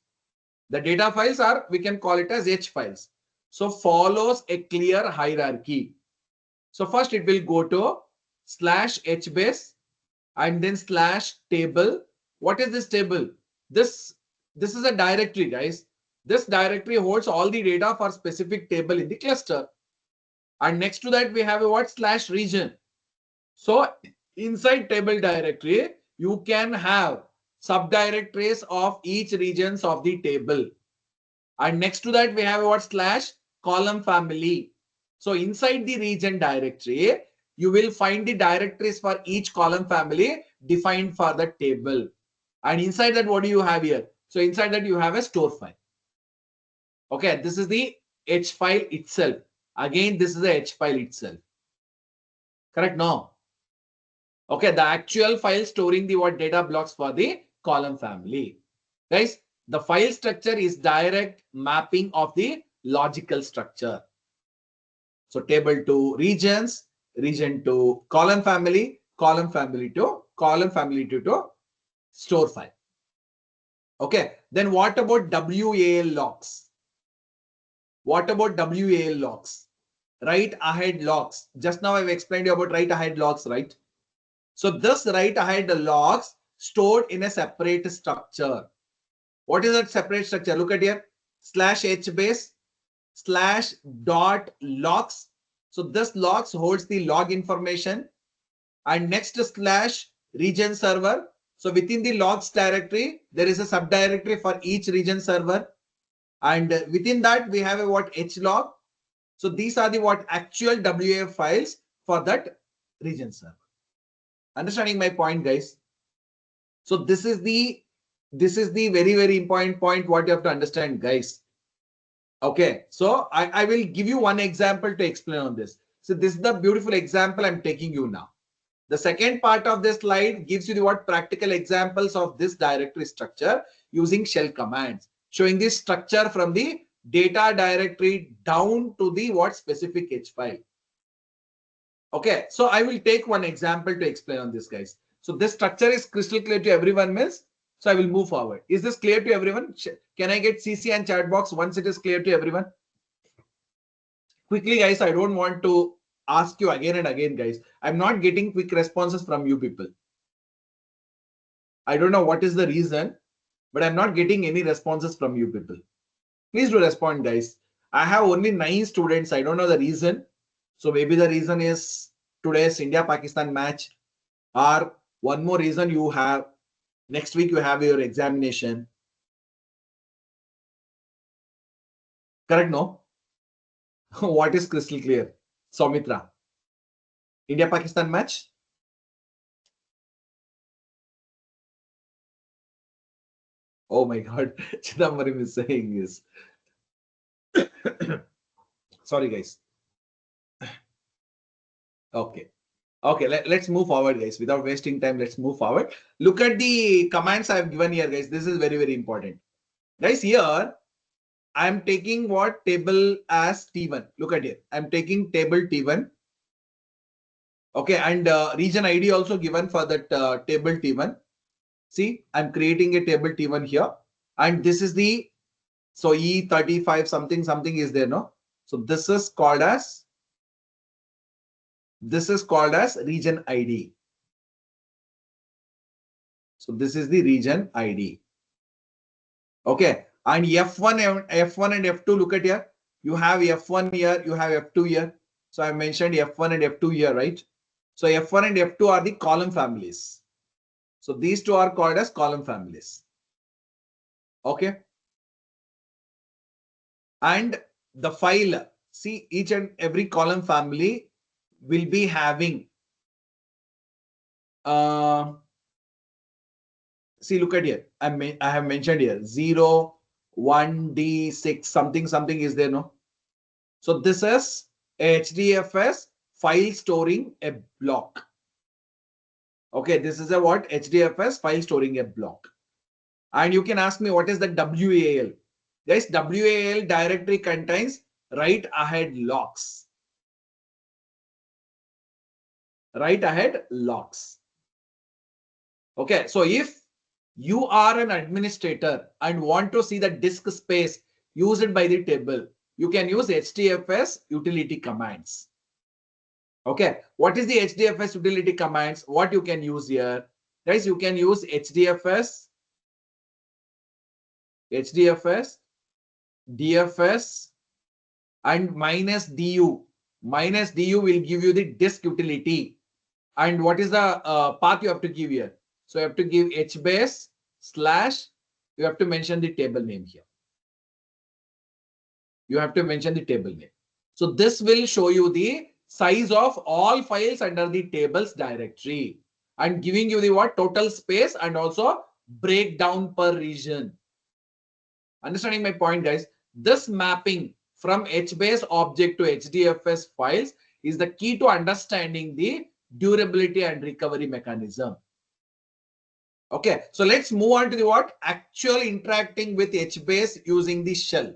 The data files are, we can call it as H files. So follows a clear hierarchy. So first it will go to /HBase and then /table. What is this table? This is a directory, guys. This directory holds all the data for specific table in the cluster. And next to that, we have a what? /region. So inside table directory, you can have subdirectories of each regions of the table. And next to that, we have a what? /column family. So inside the region directory, you will find the directories for each column family defined for the table. And inside that, what do you have here? So inside that, you have a store file. Okay, this is the H file itself. Again, this is the H file itself. Correct? No. Okay, the actual file storing the what data blocks for the column family. Guys, the file structure is direct mapping of the logical structure. So table to regions, region to column family to store file. Okay, then what about WAL logs? What about WAL logs? Write ahead logs. Just now I've explained you about write ahead logs, right? So this write ahead logs stored in a separate structure. What is that separate structure? Look at here, /HBase /.logs. So this logs holds the log information, and next /region server. So within the logs directory, there is a subdirectory for each region server. And within that, we have a what? HLog. So these are the what actual WAF files for that region server. Understanding my point, guys? So this is the This is the very, very important point what you have to understand, guys. Okay, so I will give you one example to explain on this. So this is the beautiful example I'm taking you now. The second part of this slide gives you the what practical examples of this directory structure using shell commands, showing this structure from the data directory down to the what specific H file. Okay, so I will take one example to explain on this, guys. So this structure is crystal clear to everyone, Miss. So I will move forward. Is this clear to everyone? Can I get CC and chat box once it is clear to everyone? Quickly, guys, I don't want to ask you again and again, guys. I'm not getting quick responses from you people. I don't know what is the reason, but I'm not getting any responses from you people. Please do respond, guys. I have only 9 students. I don't know the reason. So maybe the reason is today's India-Pakistan match, or one more reason you have next week you have your examination. Correct? No? What is crystal clear? Soumitra. India-Pakistan match? Oh my God. Chidambaram is saying this. Sorry, guys. Okay. Okay, let's move forward, guys. Without wasting time, let's move forward. Look at the commands I've given here, guys. This is very, very important. Guys, here, I'm taking what table as T1. Look at it. I'm taking table T1. Okay, and region ID also given for that table T1. See, I'm creating a table T1 here. And this is the, so E35 something, something is there, no? So this is called as region ID. So this is the region ID. Okay. And F1 and F2, look at here. You have F1 here, you have F2 here. So I mentioned F1 and F2 here, right? So F1 and F2 are the column families. So these two are called as column families. Okay. And the file, see, each and every column family will be having see, look at here. I have mentioned here 0, 1, D6, something, something is there, no? So this is HDFS file storing a block. Okay, this is a what? HDFS file storing a block. And you can ask me what is the WAL? Guys, WAL directory contains write ahead locks. Write ahead locks. Okay, so if you are an administrator and want to see the disk space used by the table, you can use HDFS utility commands. Okay, what is the HDFS utility commands? What you can use here? Guys, you can use HDFS, DFS, and -du. -du will give you the disk utility. And what is the path you have to give here? So you have to give hbase / you have to mention the table name here. You have to mention the table name. So this will show you the size of all files under the tables directory and giving you the what total space and also breakdown per region. Understanding my point, guys? This mapping from HBase object to HDFS files is the key to understanding the durability and recovery mechanism. Okay, so let's move on to the what actual interacting with HBase using the shell.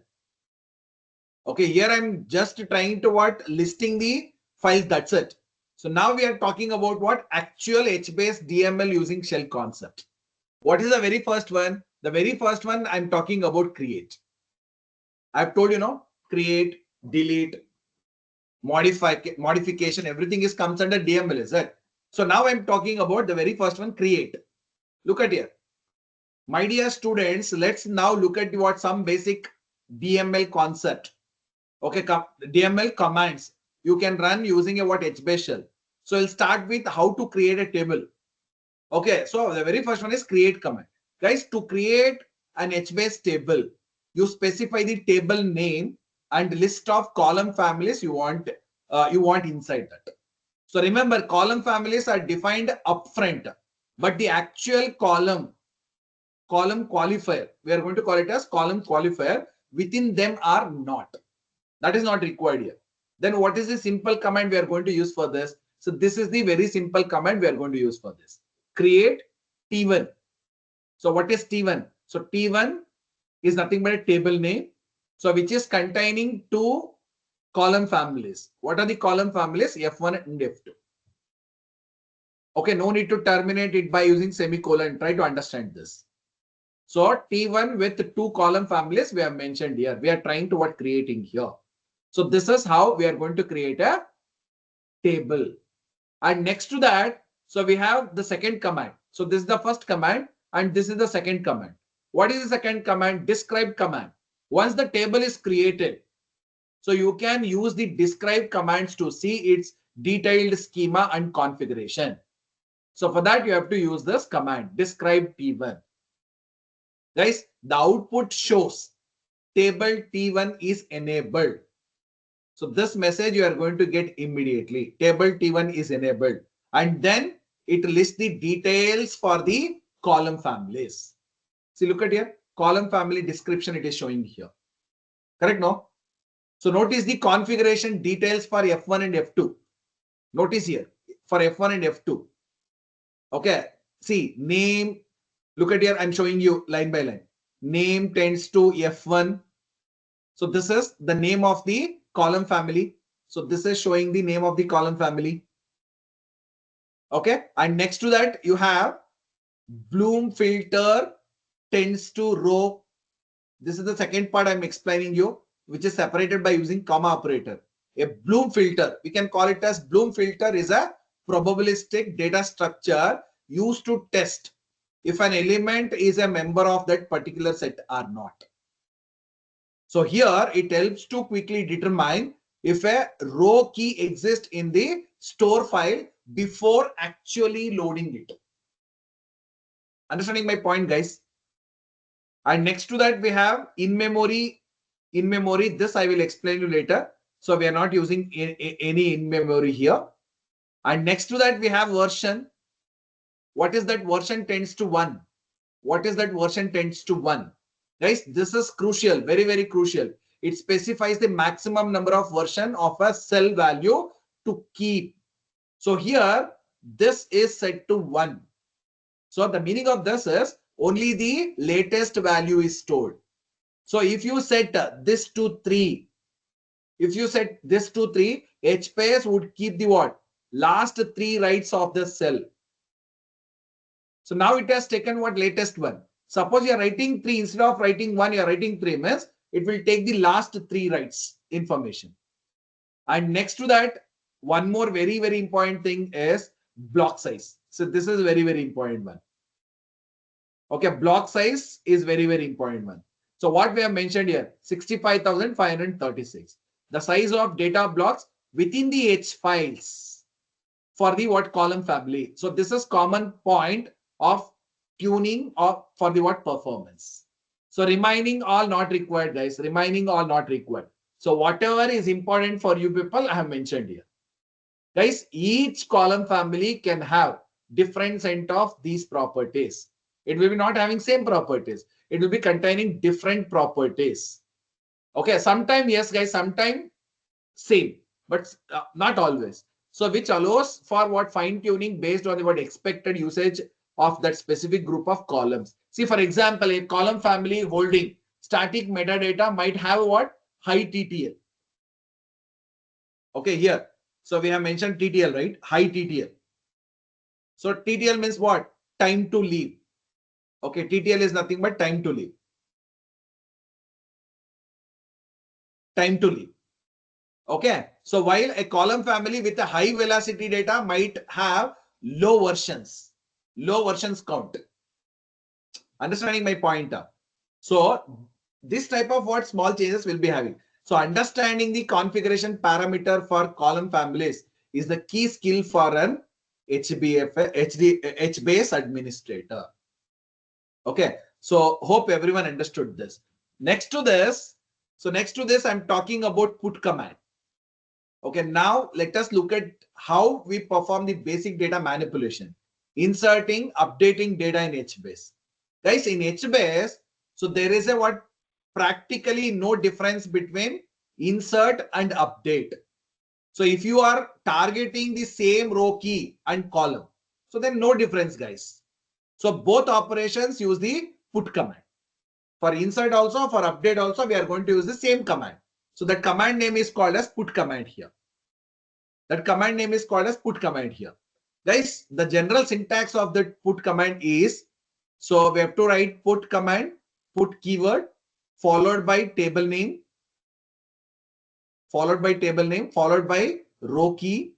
Okay, here I'm just trying to what listing the files, that's it. So now we are talking about what actual HBase DML using shell concept. What is the very first one? The very first one I'm talking about create. I've told you, no, create, delete, modification, everything is comes under DML, is it? So now I'm talking about the very first one, create. Look at here. My dear students, let's now look at what some basic DML concept. Okay, DML commands you can run using a what HBase shell. So we'll start with how to create a table. Okay, so the very first one is create command. Guys, to create an HBase table, you specify the table name and list of column families you want inside that. So remember, column families are defined upfront, but the actual column column qualifier. We are going to call it as column qualifier. Within them are not. That is not required here. Then what is the simple command we are going to use for this? So this is the very simple command we are going to use for this. Create T1. So what is T1? So T1 is nothing but a table name. So which is containing two column families. What are the column families? F1 and F2. Okay, no need to terminate it by using semicolon. Try to understand this. So T1 with two column families we have mentioned here. We are trying to what creating here. So this is how we are going to create a table. And next to that, so we have the second command. So this is the first command and this is the second command. What is the second command? Describe command. Once the table is created, so you can use the describe commands to see its detailed schema and configuration. So for that, you have to use this command, describe T1. Guys, the output shows table T1 is enabled. So this message you are going to get immediately. Table T1 is enabled. And then it lists the details for the column families. See, look at here. Column family description it is showing here. Correct, no? So notice the configuration details for F1 and F2. Notice here for F1 and F2. Okay. See, name. Look at here. I'm showing you line by line. Name tends to F1. So this is the name of the column family. So this is showing the name of the column family. Okay. And next to that, you have Bloom filter tends to row. This is the second part I'm explaining you, which is separated by using comma operator. A Bloom filter, we can call it as Bloom filter, is a probabilistic data structure used to test if an element is a member of that particular set or not. So here it helps to quickly determine if a row key exists in the store file before actually loading it. Understanding my point, guys? And next to that, we have in memory. In memory, this I will explain you later. So we are not using any in memory here. And next to that, we have version. What is that? Version tends to 1. What is that? Version tends to 1. Guys, this is crucial, very, very crucial. It specifies the maximum number of version of a cell value to keep. So here, this is set to 1. So the meaning of this is only the latest value is stored. So if you set this to 3, if you set this to 3, HPS would keep the what? Last 3 writes of the cell. So now it has taken what? Latest one. Suppose you are writing 3 instead of writing 1, you are writing 3 means it will take the last 3 writes information. And next to that, one more very, very important thing is block size. So this is very, very important one. Okay, block size is very, very important one. So what we have mentioned here, 65,536. The size of data blocks within the H files for the what column family. So this is common point of tuning of for the what performance. So remaining all not required, guys. Remaining all not required. So whatever is important for you people, I have mentioned here. Guys, each column family can have different set of these properties. It will be not having same properties. It will be containing different properties. Okay, sometime yes, guys, sometime same, but not always. So which allows for what fine tuning based on the what expected usage of that specific group of columns. See, for example, a column family holding static metadata might have what? High TTL. Okay, here. So we have mentioned TTL, right? High TTL. So TTL means what? Time to leave. Okay, TTL is nothing but time to leave. Time to leave. Okay, so while a column family with a high velocity data might have low versions count. Understanding my point? So this type of what small changes will be having. So understanding the configuration parameter for column families is the key skill for an HBase administrator. Okay, so hope everyone understood this. Next to this, I'm talking about put command. Okay, now let us look at how we perform the basic data manipulation, inserting, updating data in HBase. Guys, in HBase, so there is a what practically no difference between insert and update. So if you are targeting the same row key and column, so then no difference, guys. So both operations use the put command. For insert also, for update also, we are going to use the same command. So that command name is called as put command here. That command name is called as put command here. Guys, the general syntax of the put command is, so we have to write put command, put keyword, followed by table name, followed by table name, followed by row key,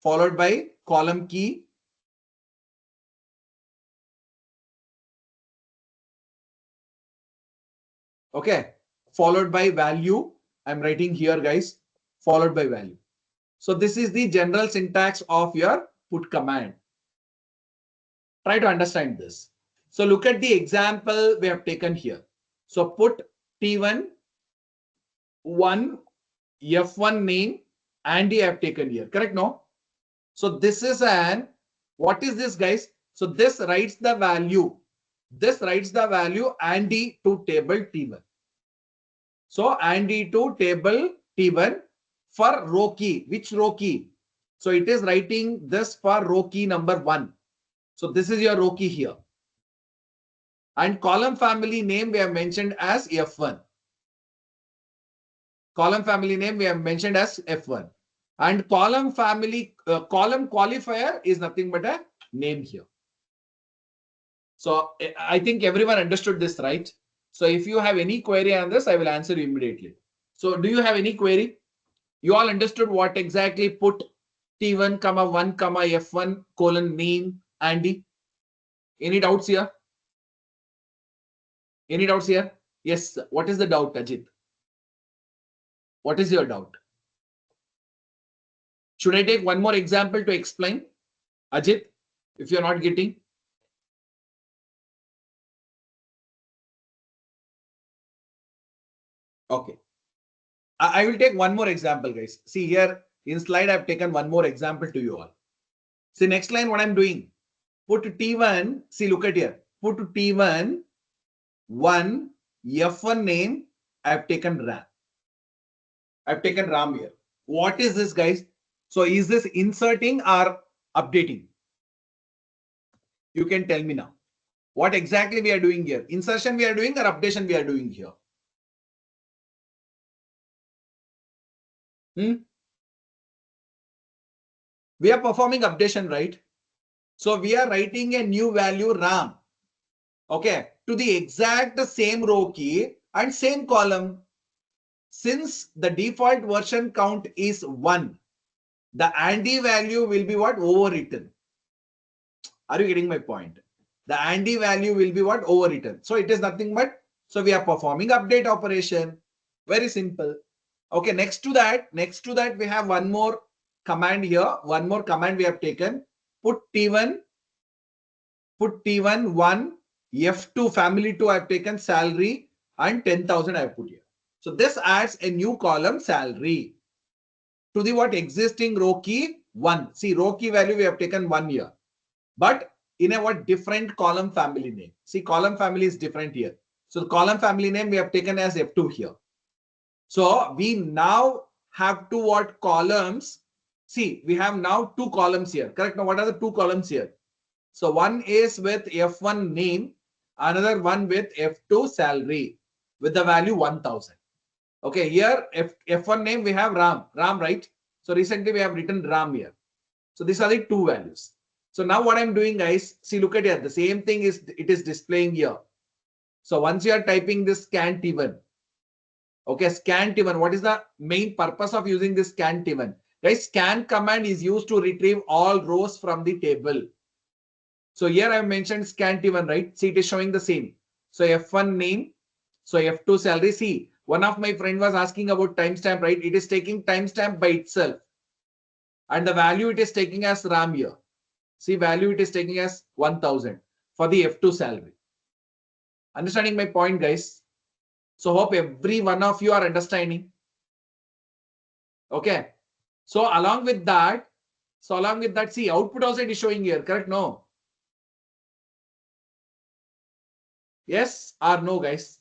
followed by column key, okay, followed by value. I'm writing here, guys, followed by value. So this is the general syntax of your put command. Try to understand this. So look at the example we have taken here. So put T1, 1, F1 name, Andy I have taken here. Correct? No? So this is an, what is this, guys? So this writes the value. This writes the value Andy to table T1. So Andy to table T1 for row key. Which row key? So it is writing this for row key number 1. So this is your row key here. And column family name we have mentioned as F1. Column family name we have mentioned as F1. And column family, column qualifier is nothing but a name here. So I think everyone understood this, right? So if you have any query on this, I will answer you immediately. So do you have any query? You all understood what exactly put T1, 1, F1 colon name Andy? Any doubts here? Any doubts here? Yes. What is the doubt, Ajit? What is your doubt? Should I take one more example to explain? Ajit, if you're not getting. Okay. I will take one more example, guys. See here in slide, I've taken one more example to you all. See next line, what I'm doing. Put T1. See, look at here. Put T1, 1, F1 name. I've taken RAM. I've taken RAM here. What is this, guys? So is this inserting or updating? You can tell me now. What exactly we are doing here? Insertion we are doing or updation we are doing here? We are performing updation, right? So we are writing a new value RAM, okay, to the exact same row key and same column. Since the default version count is 1, the Andy value will be what? Overwritten. Are you getting my point? The Andy value will be what? Overwritten. So it is nothing but, so we are performing update operation. Very simple. Okay, next to that we have one more command here. One more command we have taken. Put T1, 1, F2 family 2 I have taken salary and 10,000 I have put here. So this adds a new column salary to the what existing row key 1. See, row key value we have taken 1 here, but in a what different column family name. See, column family is different here. So the column family name we have taken as F2 here. So we now have two what columns. See, we have now 2 columns here. Correct? Now, what are the 2 columns here? So one is with F1 name, another one with F2 salary with the value 1000. Okay, here F1 name we have RAM, right? So recently we have written RAM here. So these are the 2 values. So now what I'm doing, guys, see, look at here. The same thing is, it is displaying here. So once you are typing this scan T1, okay, scan T1, what is the main purpose of using this scan T1? Guys, scan command is used to retrieve all rows from the table. So here I mentioned scan T1, right? See, it is showing the same. So F1 name, so F2 salary. See, one of my friend was asking about timestamp, right? It is taking timestamp by itself. And the value it is taking as RAM here. See, value it is taking as 1000 for the F2 salary. Understanding my point, guys? So hope every one of you are understanding. Okay. So along with that, see, output also it is showing here, correct? No. Yes or no, guys?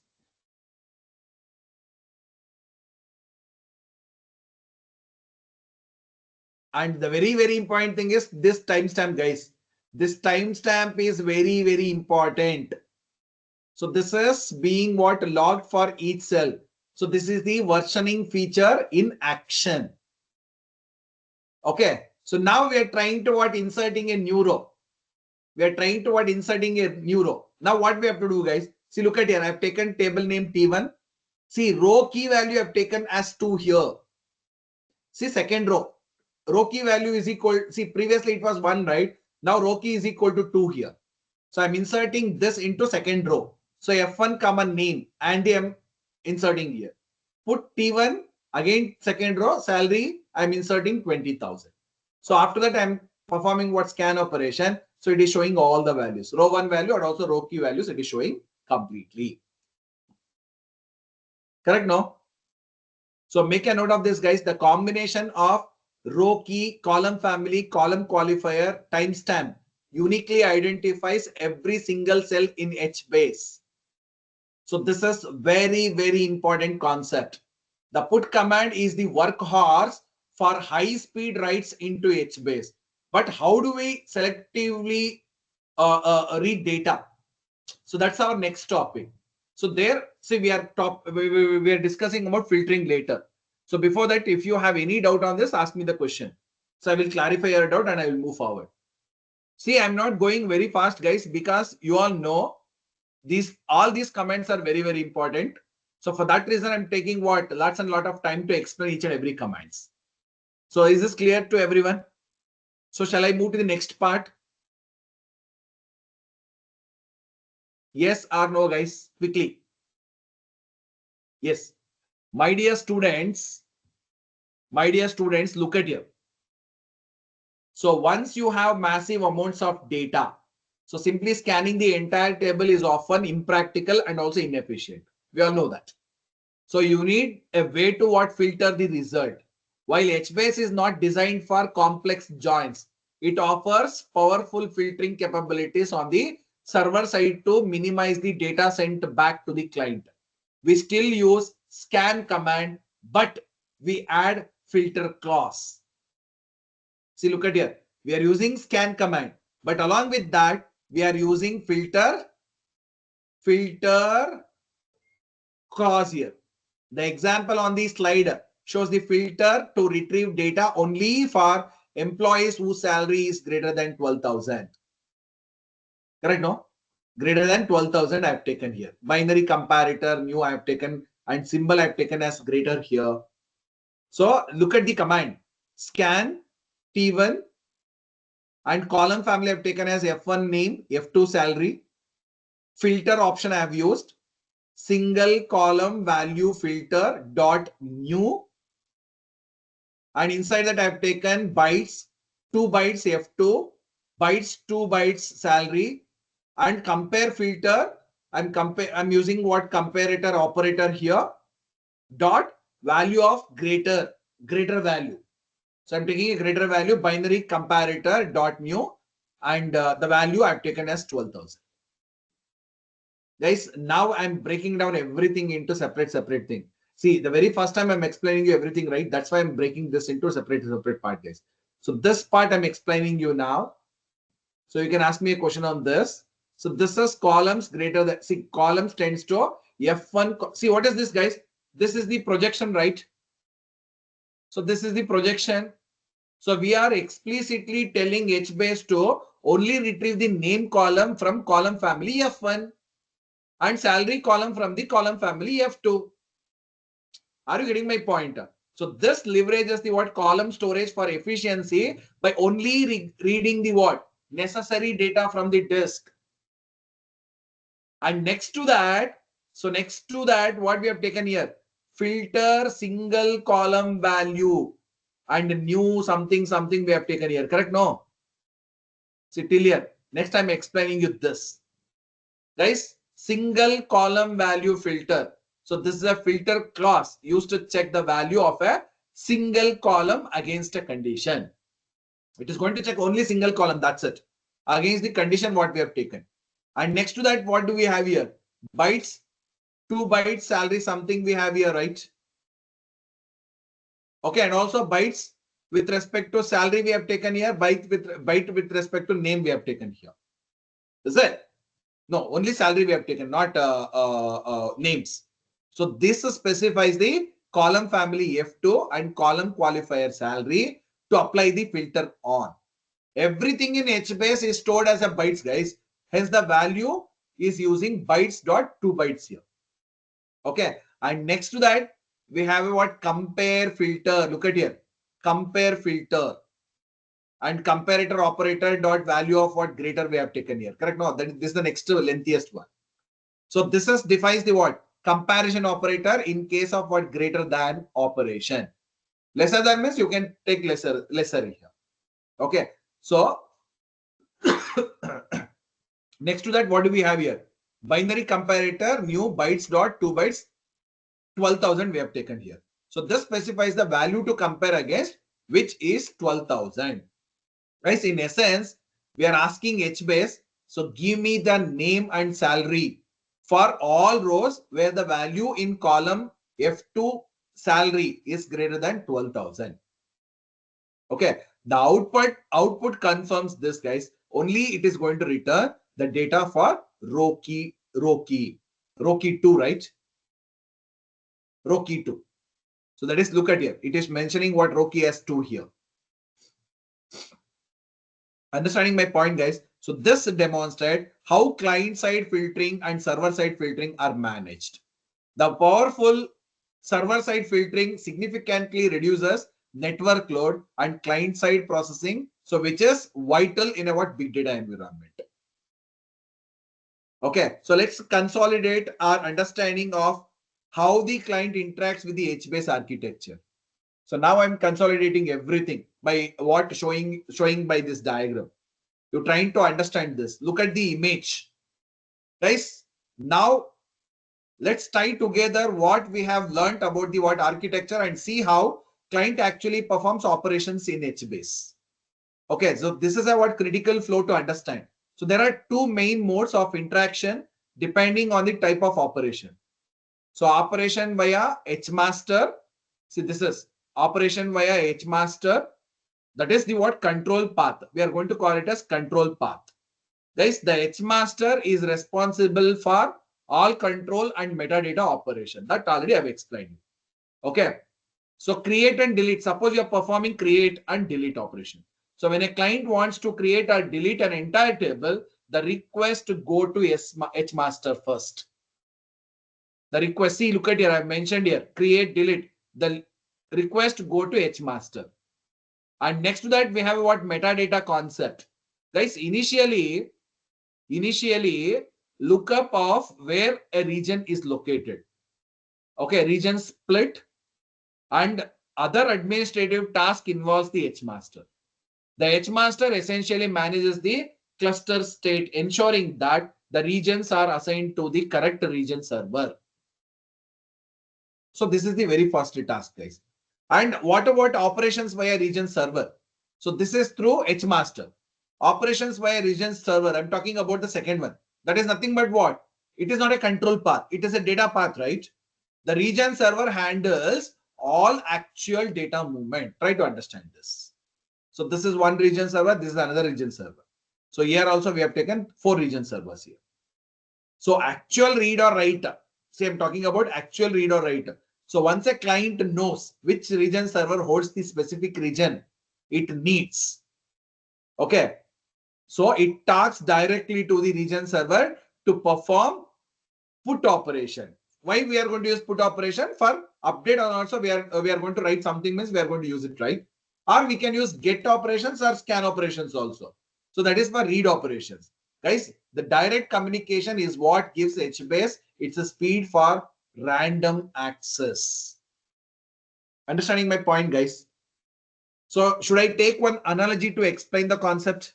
And the very important thing is this timestamp, guys. This timestamp is very important. So this is being what logged for each cell. So this is the versioning feature in action. Okay. So now we are trying to what inserting a new row. We are trying to what inserting a new row. Now what we have to do, guys? See, look at here. I've taken table name T1. See, row key value I've taken as 2 here. See, second row. Row key value is equal. See, previously it was 1, right? Now row key is equal to 2 here. So I'm inserting this into second row. So F1 common name and I'm inserting here. Put T1 again second row salary. I'm inserting 20,000. So after that I'm performing what scan operation. So it is showing all the values. Row 1 value and also row key values it is showing completely. Correct? No? So make a note of this, guys. The combination of row key, column family, column qualifier, timestamp uniquely identifies every single cell in HBase. So this is very important concept. The put command is the workhorse for high speed writes into HBase. But how do we selectively read data? So that's our next topic. So there, see, we are discussing about filtering later. So before that, if you have any doubt on this, ask me the question. So I will clarify your doubt and I will move forward. See, I'm not going very fast, guys, because you all know all these comments are very important. So for that reason, I'm taking what lots and lot of time to explain each and every commands. So is this clear to everyone? So shall I move to the next part? Yes or no, guys? Quickly. Yes. My dear students, look at here. So once you have massive amounts of data, so simply scanning the entire table is often impractical and also inefficient. We all know that. So you need a way to what filter the result. While HBase is not designed for complex joins, it offers powerful filtering capabilities on the server side to minimize the data sent back to the client. We still use scan command, but we add filter clause. See, look at here. We are using scan command, but along with that, we are using filter clause here. The example on the slide shows the filter to retrieve data only for employees whose salary is greater than 12,000. Correct? No? Greater than 12,000 I have taken here. Binary comparator, new I have taken, and symbol I have taken as greater here. So look at the command. Scan T1 and column family I have taken as F1 name, F2 salary. Filter option I have used. Single column value filter dot new, and inside that I have taken bytes, 2 bytes F2, bytes 2 bytes salary, and compare filter. I'm using what comparator operator here dot value of greater value. So I'm taking a greater value binary comparator dot new, and the value I've taken as 12,000. Guys, now I'm breaking down everything into separate thing. See, the very first time I'm explaining you everything, right? That's why I'm breaking this into separate part, guys. So this part I'm explaining you now. So you can ask me a question on this. So this is columns greater than, see, columns tends to F1. See, what is this, guys? This is the projection, right? So this is the projection. So we are explicitly telling HBase to only retrieve the name column from column family F1 and salary column from the column family F2. Are you getting my point? So this leverages the what column storage for efficiency by only reading the what necessary data from the disk. And next to that, what we have taken here, filter single column value and new something we have taken here. Correct? No. See till here. Next I'm explaining you this. Guys, single column value filter. So this is a filter clause used to check the value of a single column against a condition. It is going to check only single column. That's it. Against the condition what we have taken. And next to that, what do we have here? bytes, 2 bytes salary, something we have here, right? Okay, and also bytes with respect to salary we have taken here, byte with respect to name we have taken here. Is it? No, only salary we have taken, not names. So this specifies the column family F2 and column qualifier salary to apply the filter on. Everything in HBase is stored as a bytes, guys. Hence the value is using bytes dot 2 bytes here. Okay, and next to that we have a what compare filter. Look at here, compare filter and comparator operator dot value of what greater we have taken here. Correct? No, this is the next lengthiest one. So this is defines the what comparison operator in case of what greater than operation. Lesser than means you can take lesser here. Okay, so next to that, what do we have here? Binary comparator new bytes dot 2 bytes 12,000 we have taken here. So this specifies the value to compare against, which is 12,000. Guys, in essence, we are asking HBase, so give me the name and salary for all rows where the value in column F2 salary is greater than 12,000. Okay, the output confirms this, guys. Only it is going to return the data for row key 2, right? Row key 2. So that is, look at here. It is mentioning what row key has 2 here. Understanding my point, guys? So this demonstrates how client-side filtering and server-side filtering are managed. The powerful server-side filtering significantly reduces network load and client-side processing, so which is vital in a big data environment. Okay, so let's consolidate our understanding of how the client interacts with the HBase architecture. So now I'm consolidating everything by what showing by this diagram. You're trying to understand this. Look at the image. Guys, now let's tie together what we have learned about the what architecture and see how client actually performs operations in HBase. Okay, so this is a what critical flow to understand. So there are two main modes of interaction depending on the type of operation. So operation via HMaster. See, this is operation via HMaster. That is the what control path. We are going to call it as control path. Guys, the HMaster is responsible for all control and metadata operation. That already I've explained. Okay. So create and delete. Suppose you're performing create and delete operation. So when a client wants to create or delete an entire table, the request to go to HMaster first. The request, see, look at here, I mentioned here, create, delete. The request go to HMaster. And next to that, we have what metadata concept. Guys, initially, lookup of where a region is located. Okay, region split and other administrative task involves the HMaster. The HMaster essentially manages the cluster state, ensuring that the regions are assigned to the correct region server. So this is the very first task, guys. And what about operations via region server? So this is through HMaster. Operations via region server. I'm talking about the second one. That is nothing but what? It is not a control path. It is a data path, right? The region server handles all actual data movement. Try to understand this. So this is one region server. This is another region server. So here also we have taken 4 region servers here. So actual read or write. See, I'm talking about actual read or write. So once a client knows which region server holds the specific region it needs. Okay. So it talks directly to the region server to perform put operation. Why we are going to use put operation? For update, and also we are going to write something, means we are going to use it, right? Or we can use get operations or scan operations also. So that is for read operations. Guys, the direct communication is what gives HBase its a speed for random access. Understanding my point, guys? So should I take one analogy to explain the concept?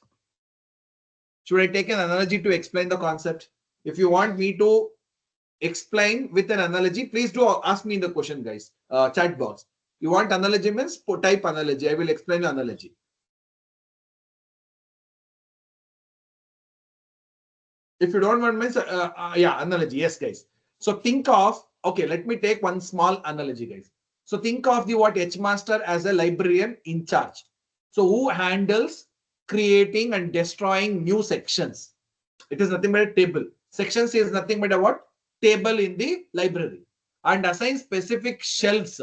Should I take an analogy to explain the concept? If you want me to explain with an analogy, please do ask me in the question, guys. Chat box. You want analogy means type analogy. I will explain the analogy. If you don't want means, yeah, analogy. Yes, guys. So think of, okay, let me take one small analogy, guys. So think of the what H master as a librarian in charge. So who handles creating and destroying new sections? It is nothing but a table. Sections is nothing but a what? Table in the library. And assign specific shelves.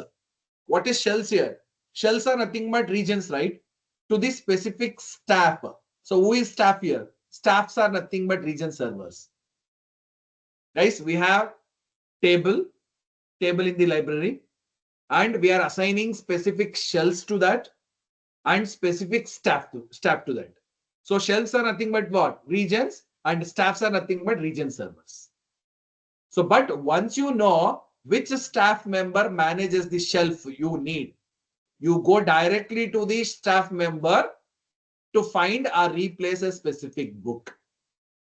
What is shelves here? Shelves are nothing but regions, right? To the specific staff. So who is staff here? Staffs are nothing but region servers. Guys, we have table in the library, and we are assigning specific shelves to that and specific staff to that. So shelves are nothing but what? Regions, and staffs are nothing but region servers. So, but once you know which staff member manages the shelf you need, you go directly to the staff member to find or replace a specific book.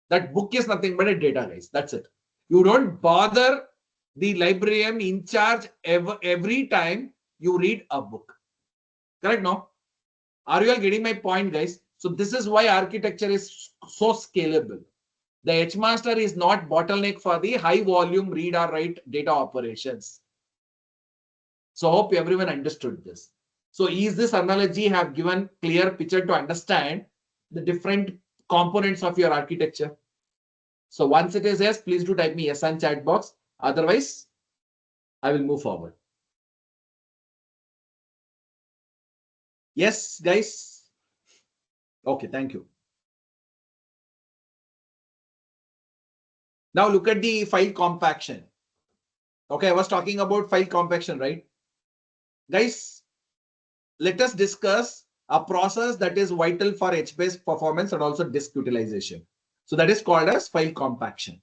That book is nothing but a data, guys. That's it. You don't bother the librarian in charge every time you read a book. Correct, no? Are you all getting my point, guys? So this is why architecture is so scalable. The HMaster is not bottleneck for the high volume read or write data operations. So hope everyone understood this. So is this analogy have given clear picture to understand the different components of your architecture? So once it is yes, please do type me yes on chat box. Otherwise, I will move forward. Yes, guys. Okay, thank you. Now look at the file compaction. Okay, I was talking about file compaction, right? Guys, let us discuss a process that is vital for HBase performance and also disk utilization. So that is called as file compaction.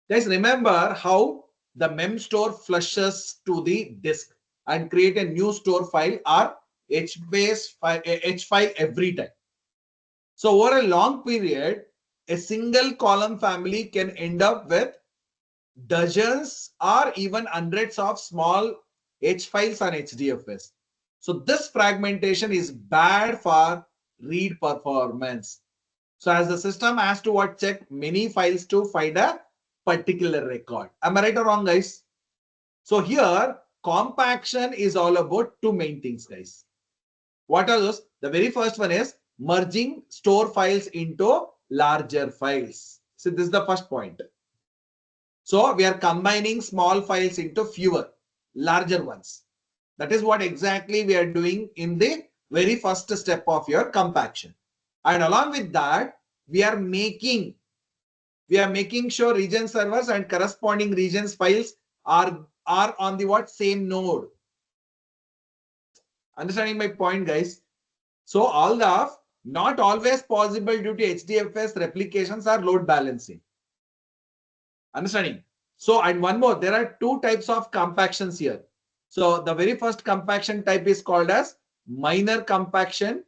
Guys, remember how the mem store flushes to the disk and create a new store file or HBase file, H file every time. So over a long period, a single column family can end up with dozens or even hundreds of small H files on HDFS. So this fragmentation is bad for read performance. So as the system has to what check many files to find a particular record. Am I right or wrong, guys? So here compaction is all about two main things, guys. What are those? The very first one is merging store files into larger files. So this is the first point. So we are combining small files into fewer, larger ones. That is what exactly we are doing in the very first step of your compaction. And along with that, we are making sure region servers and corresponding regions files are on the what same node. Understanding my point, guys? So all of not always possible due to HDFS replications or load balancing. Understanding? So, and one more, there are two types of compactions here. So the very first compaction type is called as minor compaction.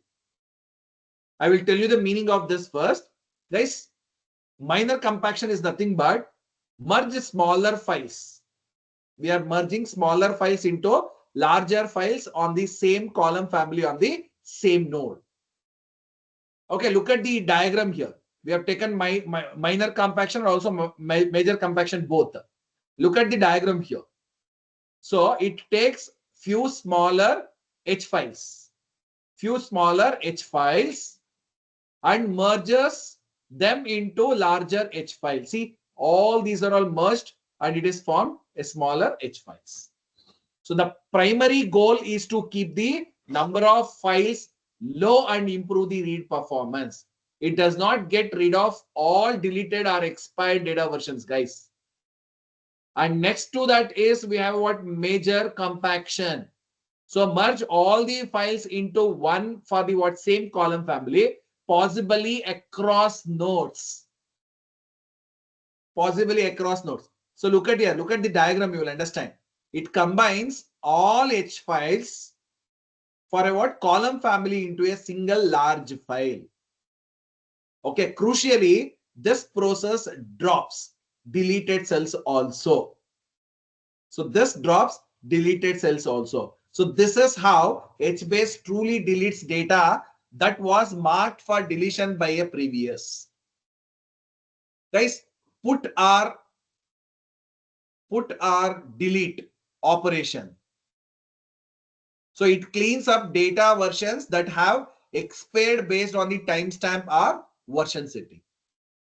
I will tell you the meaning of this first. Guys, minor compaction is nothing but merge smaller files. We are merging smaller files into larger files on the same column family on the same node. Okay, look at the diagram here. We have taken minor compaction and also major compaction both. Look at the diagram here. So it takes few smaller H files and merges them into larger H files. See, all these are all merged and it is formed a smaller H files. So the primary goal is to keep the number of files low and improve the read performance. It does not get rid of all deleted or expired data versions, guys. And next to that is we have what major compaction. So merge all the files into one for the what same column family, possibly across nodes. So look at here, look at the diagram, you will understand. It combines all H files for a what column family into a single large file. Okay, crucially, this process drops deleted cells also. So this drops deleted cells also. So this is how HBase truly deletes data that was marked for deletion by a previous. Guys, put our delete operation. So it cleans up data versions that have expired based on the timestamp or version setting.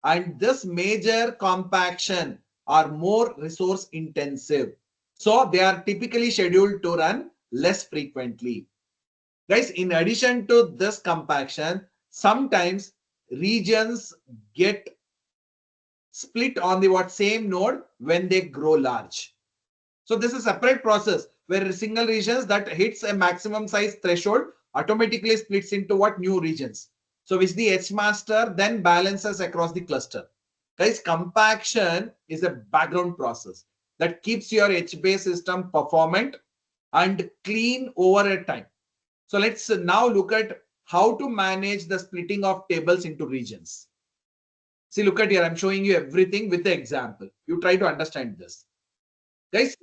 And this major compaction are more resource intensive. So they are typically scheduled to run less frequently. Guys, in addition to this compaction, sometimes regions get split on the same node when they grow large. So this is a separate process where single regions that hits a maximum size threshold automatically splits into new regions. So which the H master then balances across the cluster. Guys, compaction is a background process that keeps your HBase system performant and clean over a time. So let's now look at how to manage the splitting of tables into regions. See, look at here. I'm showing you everything with the example. You try to understand this. Guys,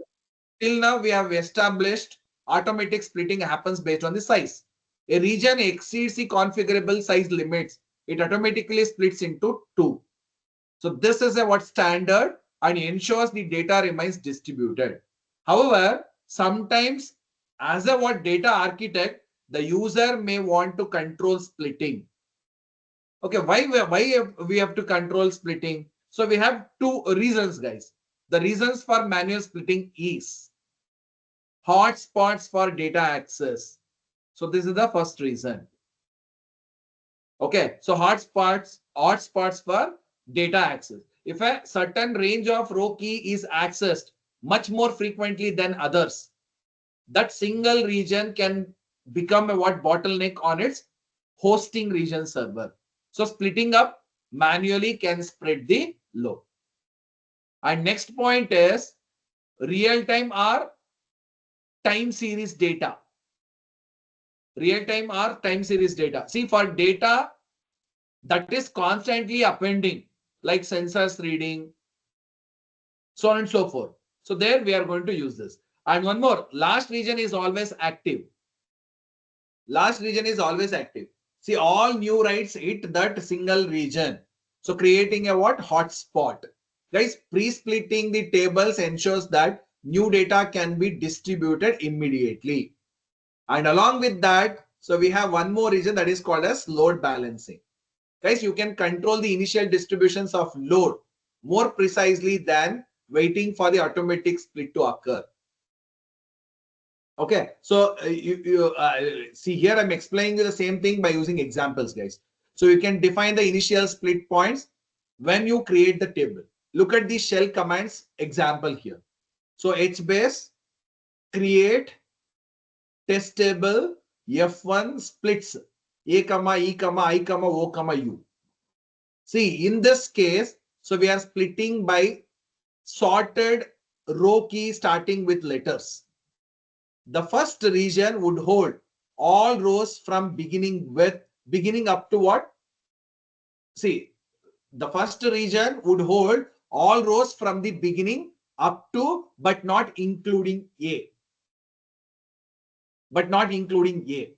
till now we have established automatic splitting happens based on the size. A region exceeds the configurable size limits. It automatically splits into two. So this is a standard and ensures the data remains distributed. However, sometimes as a data architect, the user may want to control splitting. Okay, why we have to control splitting? So we have two reasons, guys. The reasons for manual splitting is hotspots for data access. So this is the first reason. Okay, so hotspots for data access. If a certain range of row key is accessed much more frequently than others, that single region can become a bottleneck on its hosting region server. So splitting up manually can spread the load. And next point is real-time or time series data. Real-time or time series data. See, for data that is constantly appending, like sensors reading, so on and so forth. So there we are going to use this. And one more, last region is always active. Last region is always active. See, all new writes hit that single region. So creating a hotspot. Guys, pre-splitting the tables ensures that new data can be distributed immediately. And along with that, so we have one more region that is called as load balancing. Guys, you can control the initial distributions of load more precisely than waiting for the automatic split to occur. Okay, so see here I'm explaining the same thing by using examples, guys. So you can define the initial split points when you create the table. Look at the shell commands example here. So HBase create test table F1 splits A, E, I, O, U. See, in this case, so we are splitting by sorted row key starting with letters. The first region would hold all rows from beginning up to what? See, the first region would hold all rows from the beginning up to, but not including A. But not including A.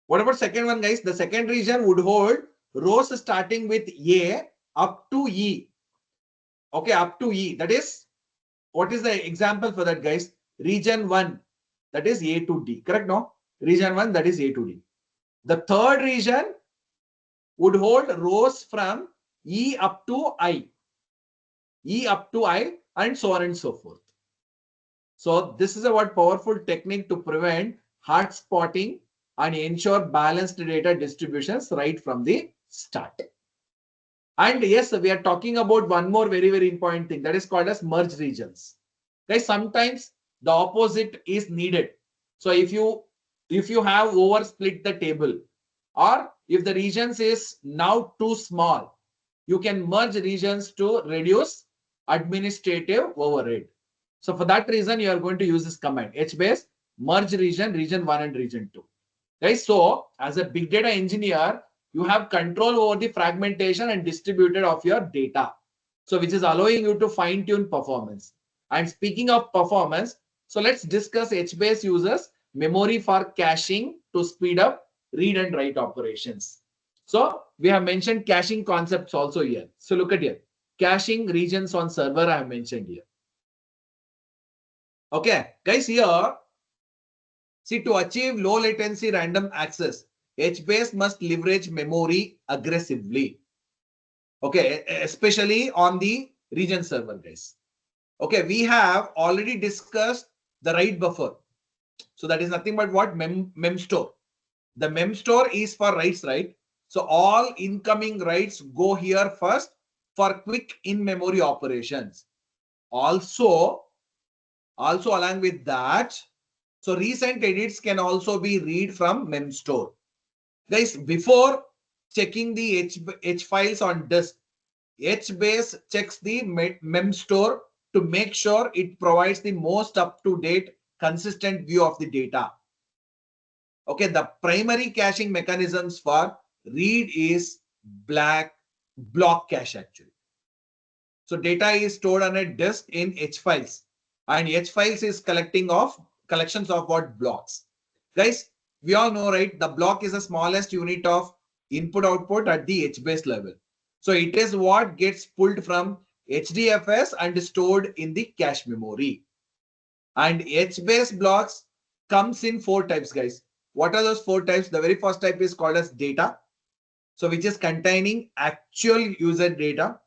What about second one, guys? The second region would hold rows starting with A up to E. Okay, up to E. That is, what is the example for that, guys? Region 1, that is A to D. Correct, no? Region 1, that is A to D. The third region would hold rows from E up to I. E up to I, and so on and so forth. So this is a powerful technique to prevent hard spotting and ensure balanced data distributions right from the start. And yes, we are talking about one more very, very important thing that is called as merge regions. Guys, sometimes the opposite is needed. So if you have oversplit the table, or if the regions is now too small, you can merge regions to reduce administrative overhead. So for that reason, you are going to use this command HBase merge region 1 and region 2. Guys, so as a big data engineer, you have control over the fragmentation and distributed of your data. So which is allowing you to fine tune performance. And speaking of performance, so let's discuss HBase uses memory for caching to speed up read and write operations. So we have mentioned caching concepts also here. So look at here. Caching regions on server I have mentioned here. Okay, guys, here, see, to achieve low latency random access, HBase must leverage memory aggressively. Okay, especially on the region server, guys. Okay, we have already discussed the write buffer. So that is nothing but what? Mem store. The mem store is for writes, right? So all incoming writes go here first for quick in-memory operations. Also along with that, so recent edits can also be read from mem store. Guys, before checking the H files on disk, HBase checks the mem store to make sure it provides the most up-to-date, consistent view of the data. Okay, the primary caching mechanisms for read is block cache actually. So data is stored on a disk in H files, and H files is collections of what? Blocks. Guys, we all know, right? The block is the smallest unit of input output at the HBase level. So it is what gets pulled from HDFS and stored in the cache memory. And HBase blocks comes in 4 types, guys. What are those 4 types? The very first type is called as data. So which is containing actual user data.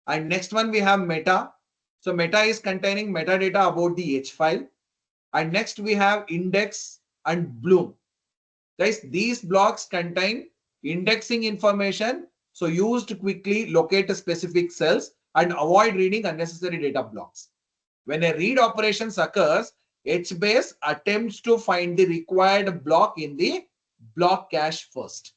And next one we have meta. So meta is containing metadata about the H file. And next we have index and bloom. Guys, these blocks contain indexing information. So used to quickly locate specific cells and avoid reading unnecessary data blocks. When a read operation occurs, HBase attempts to find the required block in the block cache first.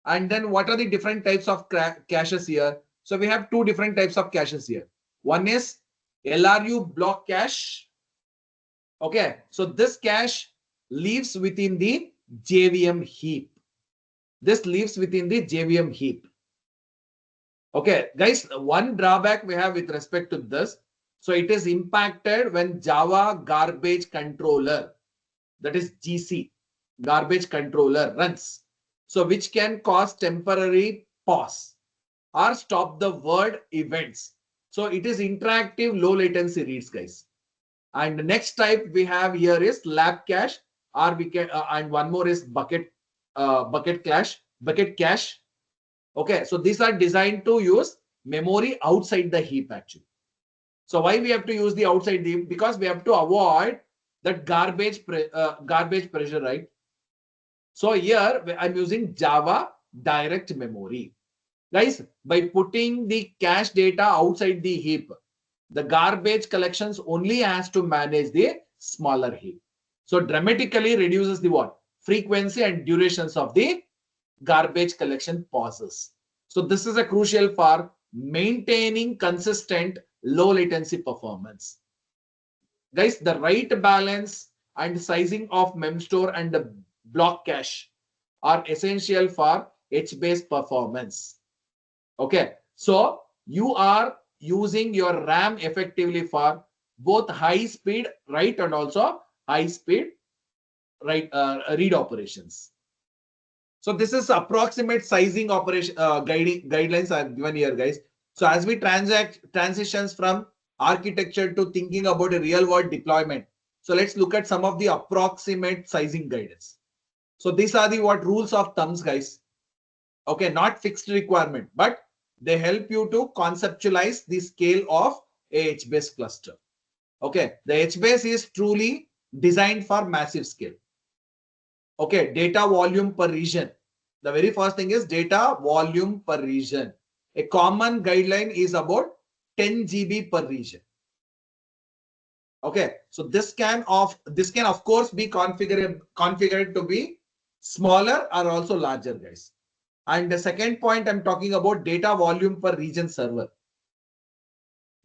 And then what are the different types of caches here? So we have 2 different types of caches here. One is LRU block cache. Okay, so this cache lives within the JVM heap. This lives within the JVM heap. Okay, guys, one drawback we have with respect to this. So it is impacted when Java garbage controller, that is GC, garbage controller runs. So which can cause temporary pause or stop the word events. So it is interactive low latency reads, guys. And the next type we have here is lab cache, or we can and one more is bucket cache. Okay, so these are designed to use memory outside the heap actually. So why we have to use the outside the heap? Because we have to avoid that garbage pressure, right? So here I'm using Java direct memory. Guys, by putting the cache data outside the heap, the garbage collections only has to manage the smaller heap. So dramatically reduces the what? Frequency and durations of the garbage collection pauses. So this is a crucial for maintaining consistent low latency performance. Guys, the right balance and sizing of memstore and the block cache are essential for HBase performance. Okay, so you are using your RAM effectively for both high speed write and also high speed read operations. So this is approximate sizing operation guidelines are given here, guys. So as we transitions from architecture to thinking about a real world deployment, so let's look at some of the approximate sizing guidance. So these are the what rules of thumbs, guys. Okay, not fixed requirement, but they help you to conceptualize the scale of a HBase cluster. Okay, the HBase is truly designed for massive scale. Okay, data volume per region. The very first thing is data volume per region. A common guideline is about 10 GB per region. Okay, so this can of course be configured to be smaller or also larger, guys. And the second point I'm talking about data volume per region server.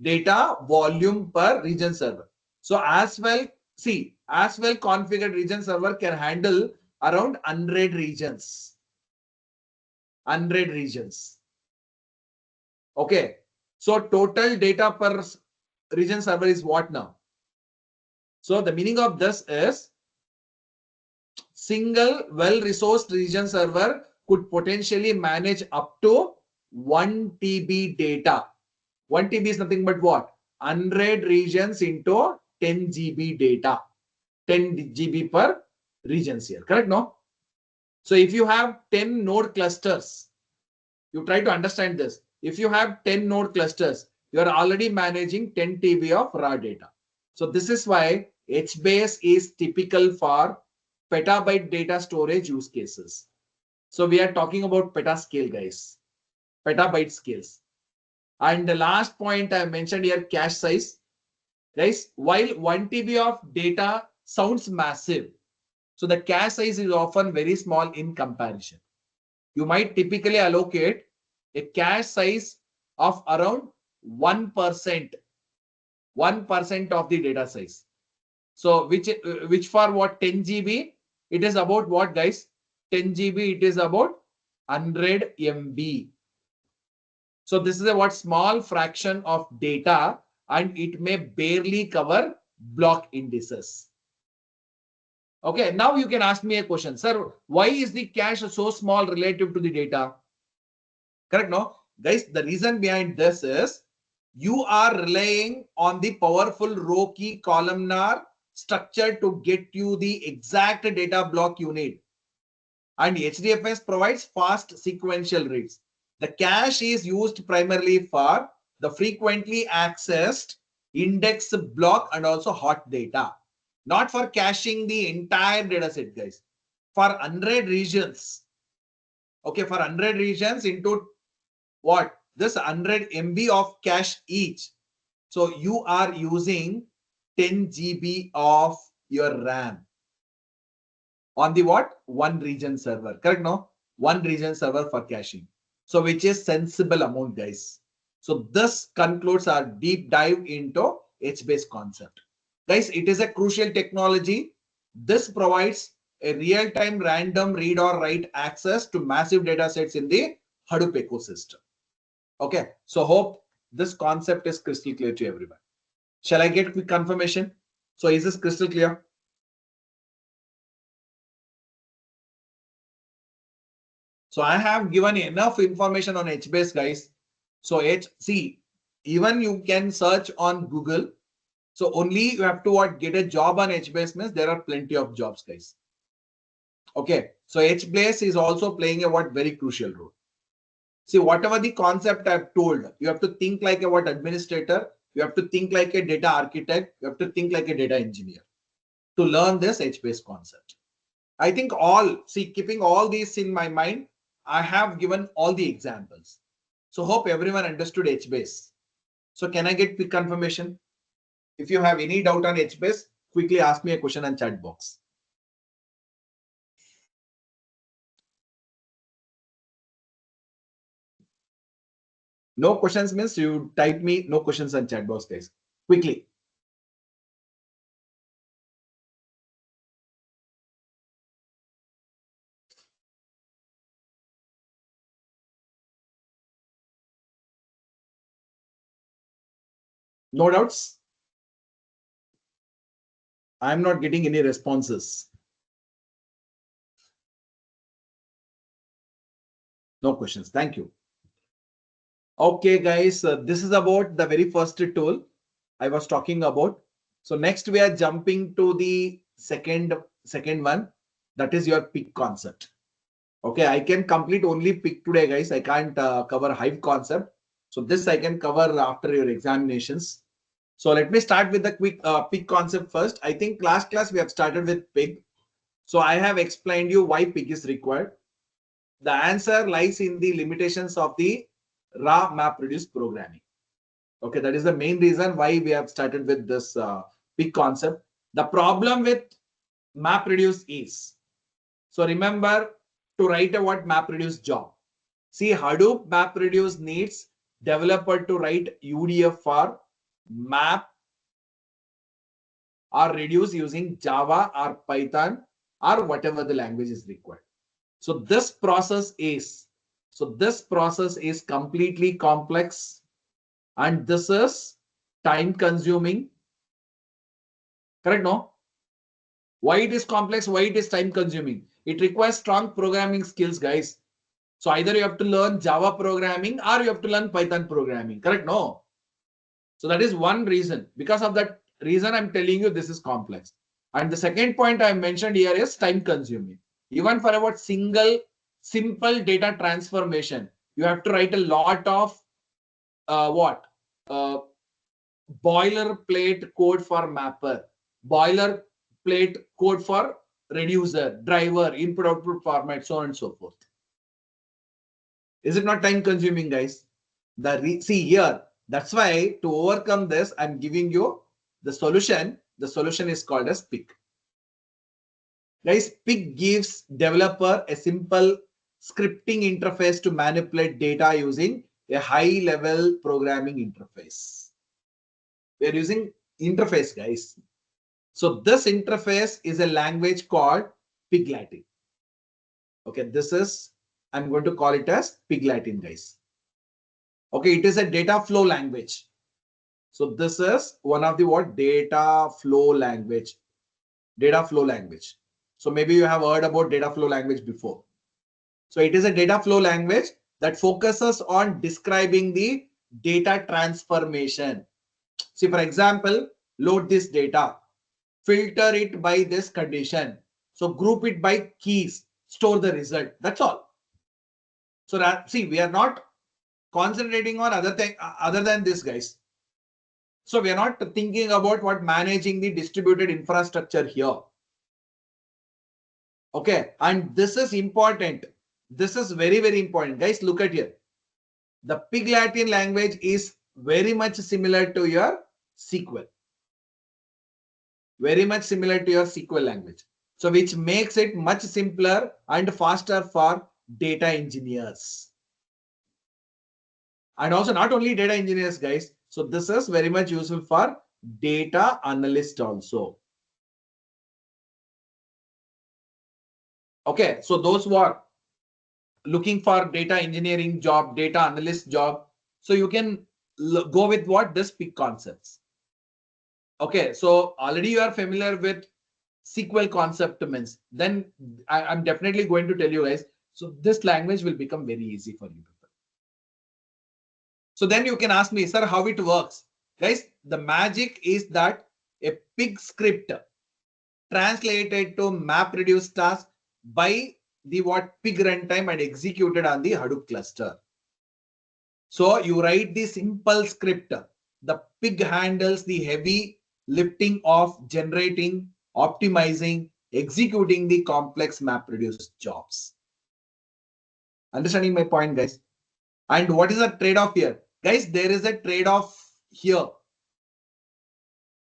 Data volume per region server. So as well configured region server can handle around 100 regions. 100 regions. Okay. So total data per region server is what now? So the meaning of this is single well-resourced region server could potentially manage up to 1 TB data. 1 TB is nothing but what? 100 regions into 10 GB data. 10 GB per regions here. Correct? No? So if you have 10 node clusters, you try to understand this. If you have 10 node clusters, you are already managing 10 TB of raw data. So this is why HBase is typical for petabyte data storage use cases. So we are talking about petascale, guys, petabyte scales. And the last point I mentioned here, cache size. Guys, while 1 TB of data sounds massive, so the cache size is often very small in comparison. You might typically allocate a cache size of around 1%, 1% of the data size. So which for what? 10 GB, it is about what, guys? 10 GB, it is about 100 MB. So this is a what? Small fraction of data, and it may barely cover block indices. Okay, now you can ask me a question, sir. Why is the cache so small relative to the data? Correct? No, guys, the reason behind this is you are relying on the powerful row key columnar structure to get you the exact data block you need. And HDFS provides fast sequential reads. The cache is used primarily for the frequently accessed index block and also hot data, not for caching the entire data set, guys. For 100 regions, okay, for 100 regions into what? This 100 MB of cache each. So you are using 10 GB of your RAM on the what? One region server. Correct? No? One region server for caching. So which is sensible amount, guys. So this concludes our deep dive into HBase concept. Guys, it is a crucial technology. This provides a real-time random read or write access to massive data sets in the Hadoop ecosystem. Okay, so hope this concept is crystal clear to everyone. Shall I get quick confirmation? So is this crystal clear? So I have given enough information on HBase, guys. So see, even you can search on Google. So only you have to what, get a job on HBase means there are plenty of jobs, guys. Okay, so HBase is also playing a what very crucial role. See, whatever the concept I've told, you have to think like a what administrator, you have to think like a data architect, you have to think like a data engineer to learn this HBase concept. I think keeping all these in my mind, I have given all the examples. So hope everyone understood HBase. So can I get quick confirmation? If you have any doubt on HBase, quickly ask me a question on chat box. No questions means you type me no questions on chat box, guys. Quickly. No doubts? I'm not getting any responses. No questions. Thank you. Okay, guys, this is about the very first tool I was talking about. So next we are jumping to the second one. That is your pick concept. Okay, I can complete only pick today, guys. I can't cover Hive concept. So this I can cover after your examinations. So let me start with the quick pick concept first. I think last class we have started with pig. So I have explained you why pig is required. The answer lies in the limitations of the raw MapReduce programming. Okay, that is the main reason why we have started with this big concept. The problem with MapReduce is, so remember to write a what MapReduce job. See, Hadoop MapReduce needs developer to write UDF for map or reduce using Java or Python or whatever the language is required. So this process is completely complex, and this is time consuming. Correct? No? Why it is complex? Why it is time consuming? It requires strong programming skills, guys. So either you have to learn Java programming or you have to learn Python programming, correct? No. So that is one reason. Because of that reason, I'm telling you this is complex. And the second point I mentioned here is time consuming. Even for about simple data transformation, you have to write a lot of boilerplate code for mapper, boilerplate code for reducer, driver, input output format, so on and so forth. Is it not time consuming, guys? See here, that's why to overcome this, I'm giving you the solution. The solution is called as PIC. Guys, PIC gives developer a simple scripting interface to manipulate data using a high level programming interface. We are using interface, guys. So this interface is a language called PIG Latin. Okay, I'm going to call it as PIG Latin, guys. Okay, it is a data flow language. So this is one of the data flow language. Data flow language. So maybe you have heard about data flow language before. So it is a data flow language that focuses on describing the data transformation. See, for example, load this data, filter it by this condition. So group it by keys, store the result. That's all. So see, we are not concentrating on other than this, guys. So we are not thinking about managing the distributed infrastructure here. Okay, and this is important. This is very, very important. Guys, look at here. The PIG Latin language is very much similar to your SQL. Very much similar to your SQL language. So which makes it much simpler and faster for data engineers. And also not only data engineers, guys. So this is very much useful for data analyst also. Okay, so those who are looking for data engineering job, data analyst job, so you can go with this PIG concepts. Okay, so already you are familiar with SQL concept means, then I'm definitely going to tell you guys. So this language will become very easy for you. So then you can ask me, sir, how it works? Guys, the magic is that a PIG script translated to MapReduce task by the PIG runtime and executed on the Hadoop cluster. So you write the simple script. The PIG handles the heavy lifting of generating, optimizing, executing the complex MapReduce jobs. Understanding my point, guys? And what is the trade-off here? Guys, there is a trade-off here.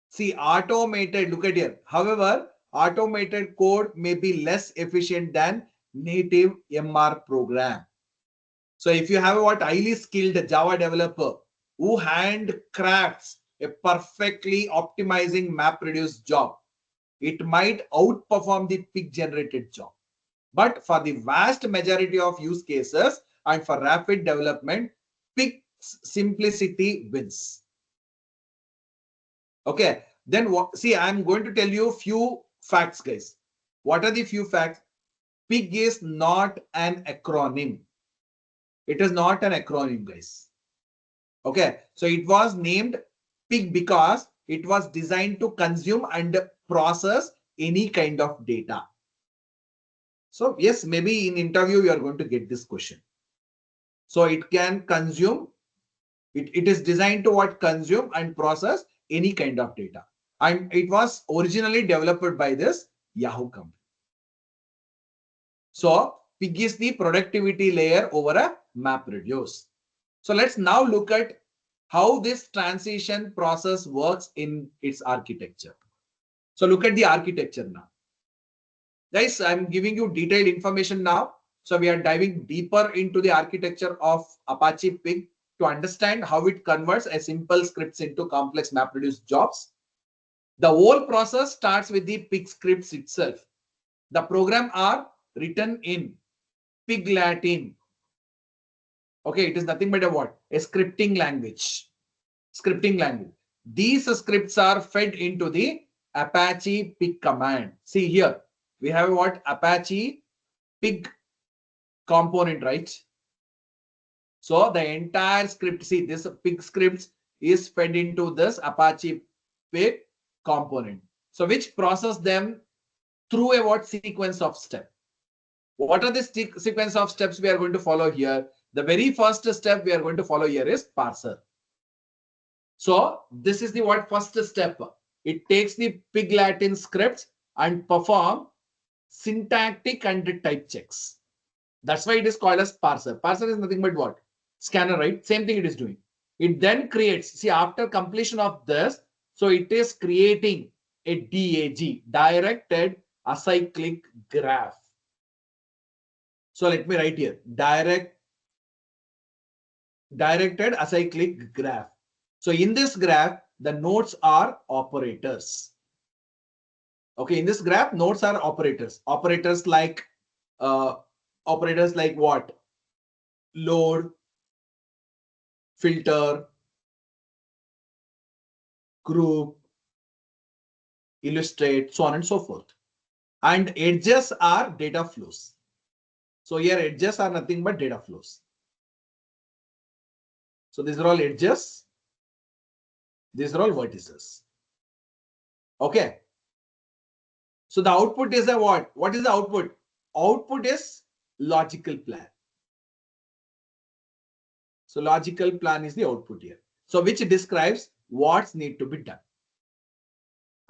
See, automated, look at here. However, automated code may be less efficient than native MR program. So if you have a highly skilled Java developer who handcrafts a perfectly optimizing MapReduce job, it might outperform the PIG generated job. But for the vast majority of use cases and for rapid development, PIG simplicity wins. Okay, then see, I'm going to tell you a few facts, guys. What are the few facts? PIG is not an acronym. It is not an acronym, guys. Okay, so it was named PIG because it was designed to consume and process any kind of data. So yes, maybe in interview you are going to get this question. So it can consume, it is designed to consume and process any kind of data. And it was originally developed by this Yahoo company. So PIG is the productivity layer over a MapReduce. So let's now look at how this transition process works in its architecture. So look at the architecture now. Guys, I'm giving you detailed information now. So we are diving deeper into the architecture of Apache PIG to understand how it converts a simple scripts into complex MapReduce jobs. The whole process starts with the PIG scripts itself. The program are written in PIG Latin. Okay, it is nothing but a scripting language. Scripting language. These scripts are fed into the Apache PIG command. See here, we have Apache PIG component, right? So the entire script, see this pig scripts is fed into this Apache pig component. So which process them through a what sequence of step. What are the sequence of steps we are going to follow here? The very first step we are going to follow here is parser. So this is the what first step. It takes the pig Latin scripts and perform syntactic and type checks. That's why it is called as parser. Parser is nothing but what? Scanner, right? Same thing it is doing. It then creates, see, after completion of this, so it is creating a DAG, directed acyclic graph. So let me write here, directed acyclic graph. So in this graph, the nodes are operators. Okay, in this graph, nodes are operators. Operators like what? Load, filter, group, illustrate, so on and so forth. And edges are data flows. So here edges are nothing but data flows. So these are all edges. These are all vertices. Okay. So the output is a what? What is the output? Output is logical plan. So logical plan is the output here. So which describes what's need to be done.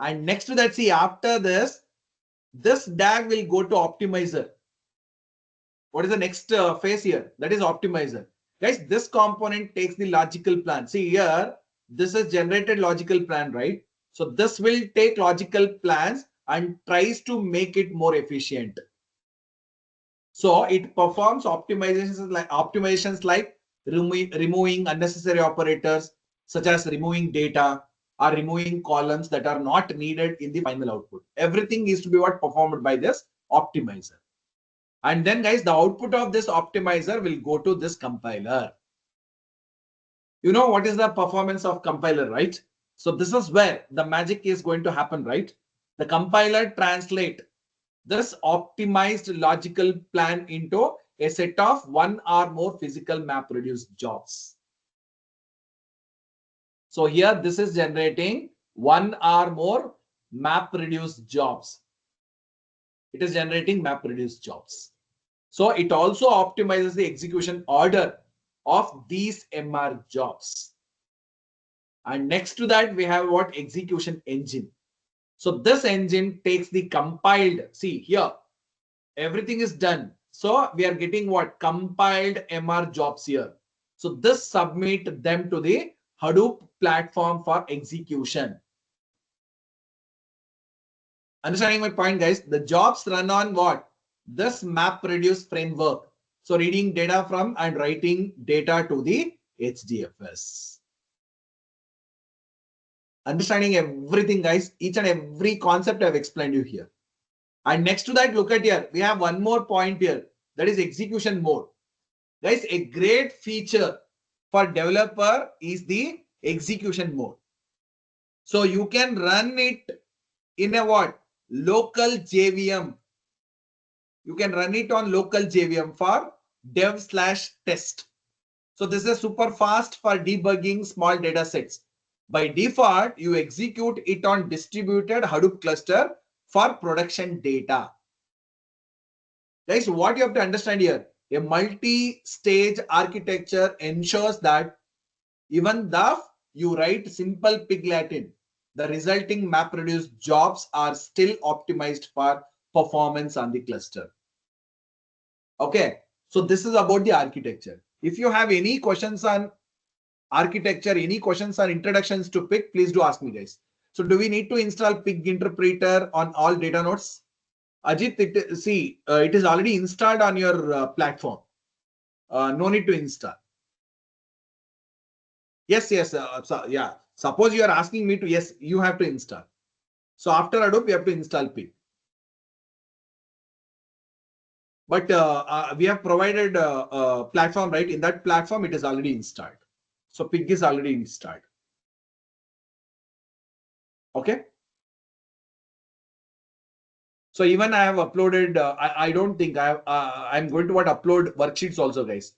And next to that, see, after this DAG will go to optimizer. What is the next phase here? That is optimizer. Guys, this component takes the logical plan. See here, this is generated logical plan, right? So this will take logical plans and tries to make it more efficient. So it performs optimizations like removing unnecessary operators, such as removing data or removing columns that are not needed in the final output. Everything is to be what performed by this optimizer. And then guys, the output of this optimizer will go to this compiler. You know what is the performance of compiler, right? So this is where the magic is going to happen, right? The compiler translate this optimized logical plan into a set of one or more physical map reduced jobs. So here this is generating one or more map reduced jobs. It is generating map reduced jobs. So it also optimizes the execution order of these MR jobs. And next to that, we have what? Execution engine. So this engine takes the compiled, see here, everything is done. So we are getting what? Compiled MR jobs here. So this submit them to the Hadoop platform for execution. Understanding my point, guys? The jobs run on what? This map reduce framework. So reading data from and writing data to the HDFS. Understanding everything, guys. Each and every concept I've explained you here. And next to that, look at here. We have one more point here. That is execution mode. Guys, a great feature for developer is the execution mode. So you can run it in a what? Local JVM. You can run it on local JVM for dev/test. So this is super fast for debugging small data sets. By default, you execute it on distributed Hadoop cluster for production data. Guys, what you have to understand here, a multi-stage architecture ensures that even though you write simple pig Latin, the resulting MapReduce jobs are still optimized for performance on the cluster. Okay, so this is about the architecture. If you have any questions on architecture, any questions on introductions to pig, please do ask me, guys. So do we need to install pig interpreter on all data nodes? Ajit, it is already installed on your platform. No need to install. Yes. Yeah. Suppose you are asking me to, yes, you have to install. So after Hadoop, you have to install pig. But we have provided a platform, right? In that platform, it is already installed. So pig is already installed. Okay. So even I have uploaded, I don't think I have, I'm going to upload worksheets also, guys.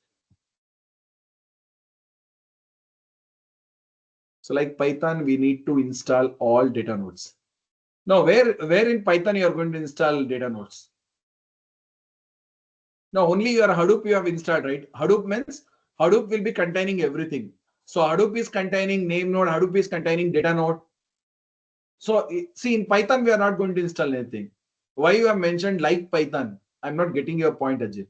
So like Python, we need to install all data nodes. Now, where in Python you are going to install data nodes? Now, only your Hadoop you have installed, right? Hadoop means Hadoop will be containing everything. So Hadoop is containing name node, Hadoop is containing data node. So see, in Python, we are not going to install anything. Why you have mentioned like Python? I'm not getting your point, Ajit.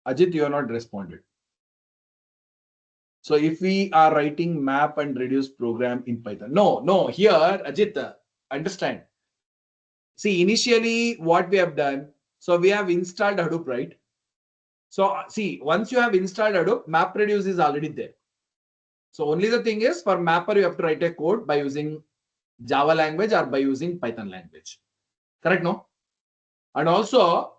Ajit, you are not responded. So if we are writing map and reduce program in Python, no, here, Ajit, understand. See, initially what we have done, so we have installed Hadoop, right? So see, once you have installed Hadoop, MapReduce is already there. So only the thing is for mapper, you have to write a code by using Java language or by using Python language. Correct, no? And also,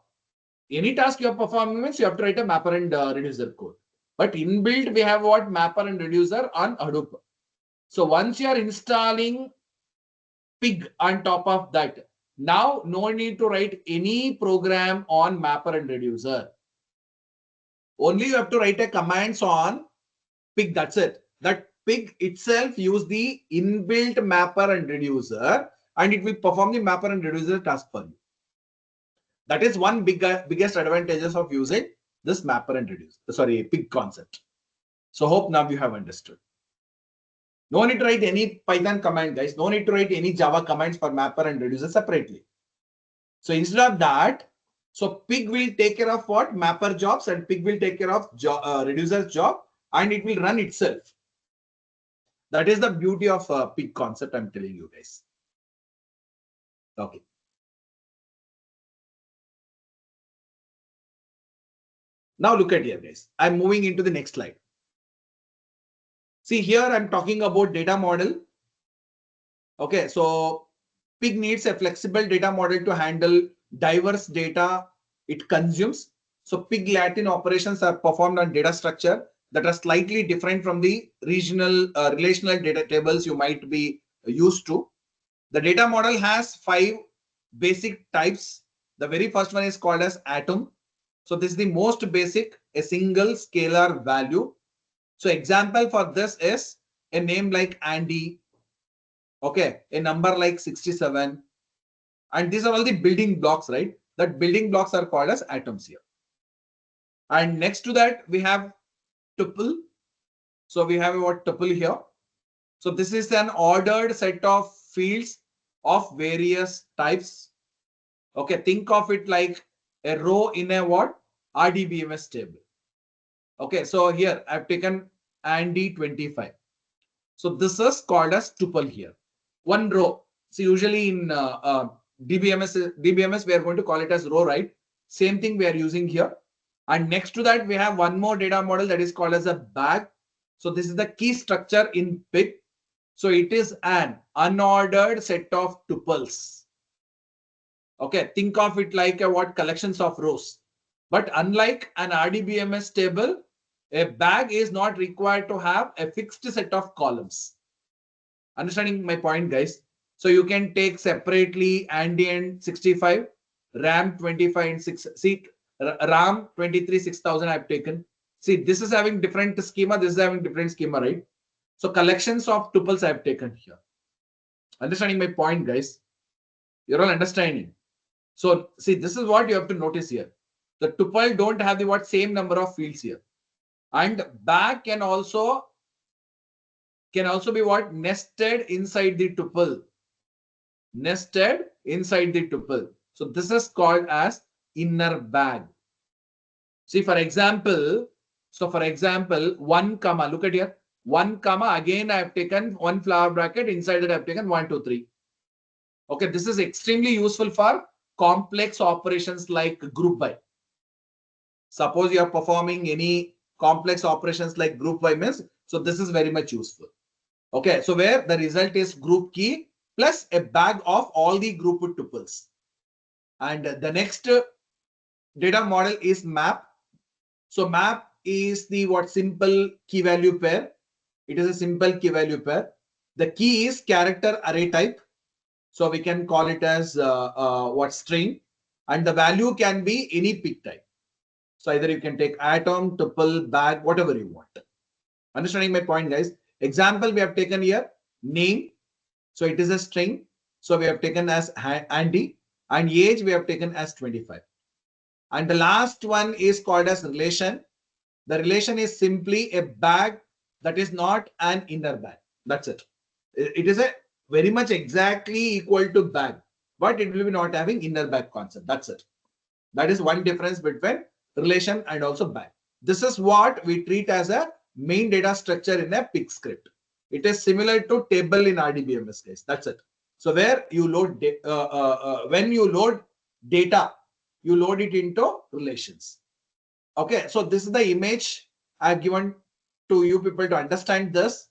any task you are performing means you have to write a mapper and reducer code. But inbuilt, we have what mapper and reducer on Hadoop. So once you are installing Pig on top of that, now no need to write any program on mapper and reducer. Only you have to write a commands on Pig. That's it. That Pig itself use the inbuilt mapper and reducer, and it will perform the mapper and reducer task for you. That is one biggest advantages of using this mapper and reducer. Sorry, Pig concept. So hope now you have understood. No need to write any Python command, guys. No need to write any Java commands for mapper and reducer separately. So instead of that, so Pig will take care of what? Mapper jobs, and Pig will take care of reducer's job, and it will run itself. That is the beauty of Pig concept, I'm telling you guys. Okay. Now look at here, guys. I'm moving into the next slide. See here, I'm talking about data model. Okay, so Pig needs a flexible data model to handle diverse data it consumes. So Pig Latin operations are performed on data structure that are slightly different from the regional relational data tables you might be used to. The data model has 5 basic types. The very first one is called as atom. So this is the most basic, a single scalar value. So example for this is a name like Andy. Okay, a number like 67. And these are all the building blocks, right? That building blocks are called as atoms here. And next to that, we have tuple. So we have what tuple here. So this is an ordered set of fields of various types. Okay, think of it like a row in a what? RDBMS table. Okay, so here I've taken Andy 25. So this is called as tuple here. One row. So usually in DBMS, we are going to call it as row, right? Same thing we are using here. And next to that, we have one more data model that is called as a bag. So this is the key structure in Pig. So it is an unordered set of tuples. Okay, think of it like a what? Collections of rows. But unlike an RDBMS table, a bag is not required to have a fixed set of columns. Understanding my point, guys? So you can take separately Andy and 65, RAM 25 and 6. See, RAM 23 6000 I've taken. See, this is having different schema. This is having different schema, right? So collections of tuples I've taken here. Understanding my point, guys? You're all understanding. So see, this is what you have to notice here. The tuple don't have the what same number of fields here. And bag can also be what? Nested inside the tuple. Nested inside the tuple. So this is called as inner bag. See, for example, one comma, look at here, one comma, again I have taken one flower bracket, inside that I have taken 1, 2, 3. Okay, this is extremely useful for complex operations like group by. Suppose you are performing any complex operations like group by means, so this is very much useful. Okay, so where the result is group key plus a bag of all the group tuples. And the next data model is map. So map is the what simple key value pair. It is a simple key value pair. The key is character array type. So we can call it as what string, and the value can be any pig type. So either you can take atom, tuple, bag, whatever you want. Understanding my point, guys? Example we have taken here, name. So it is a string. So we have taken as Andy, and age we have taken as 25. And the last one is called as relation. The relation is simply a bag that is not an inner bag. That's it. It is a very much exactly equal to bag, but it will be not having inner bag concept. That's it. That is one difference between relation and also bag. This is what we treat as a main data structure in a pig script. It is similar to table in RDBMS, guys. That's it. So where you load when you load data, you load it into relations. Okay, so this is the image I've given to you people to understand this.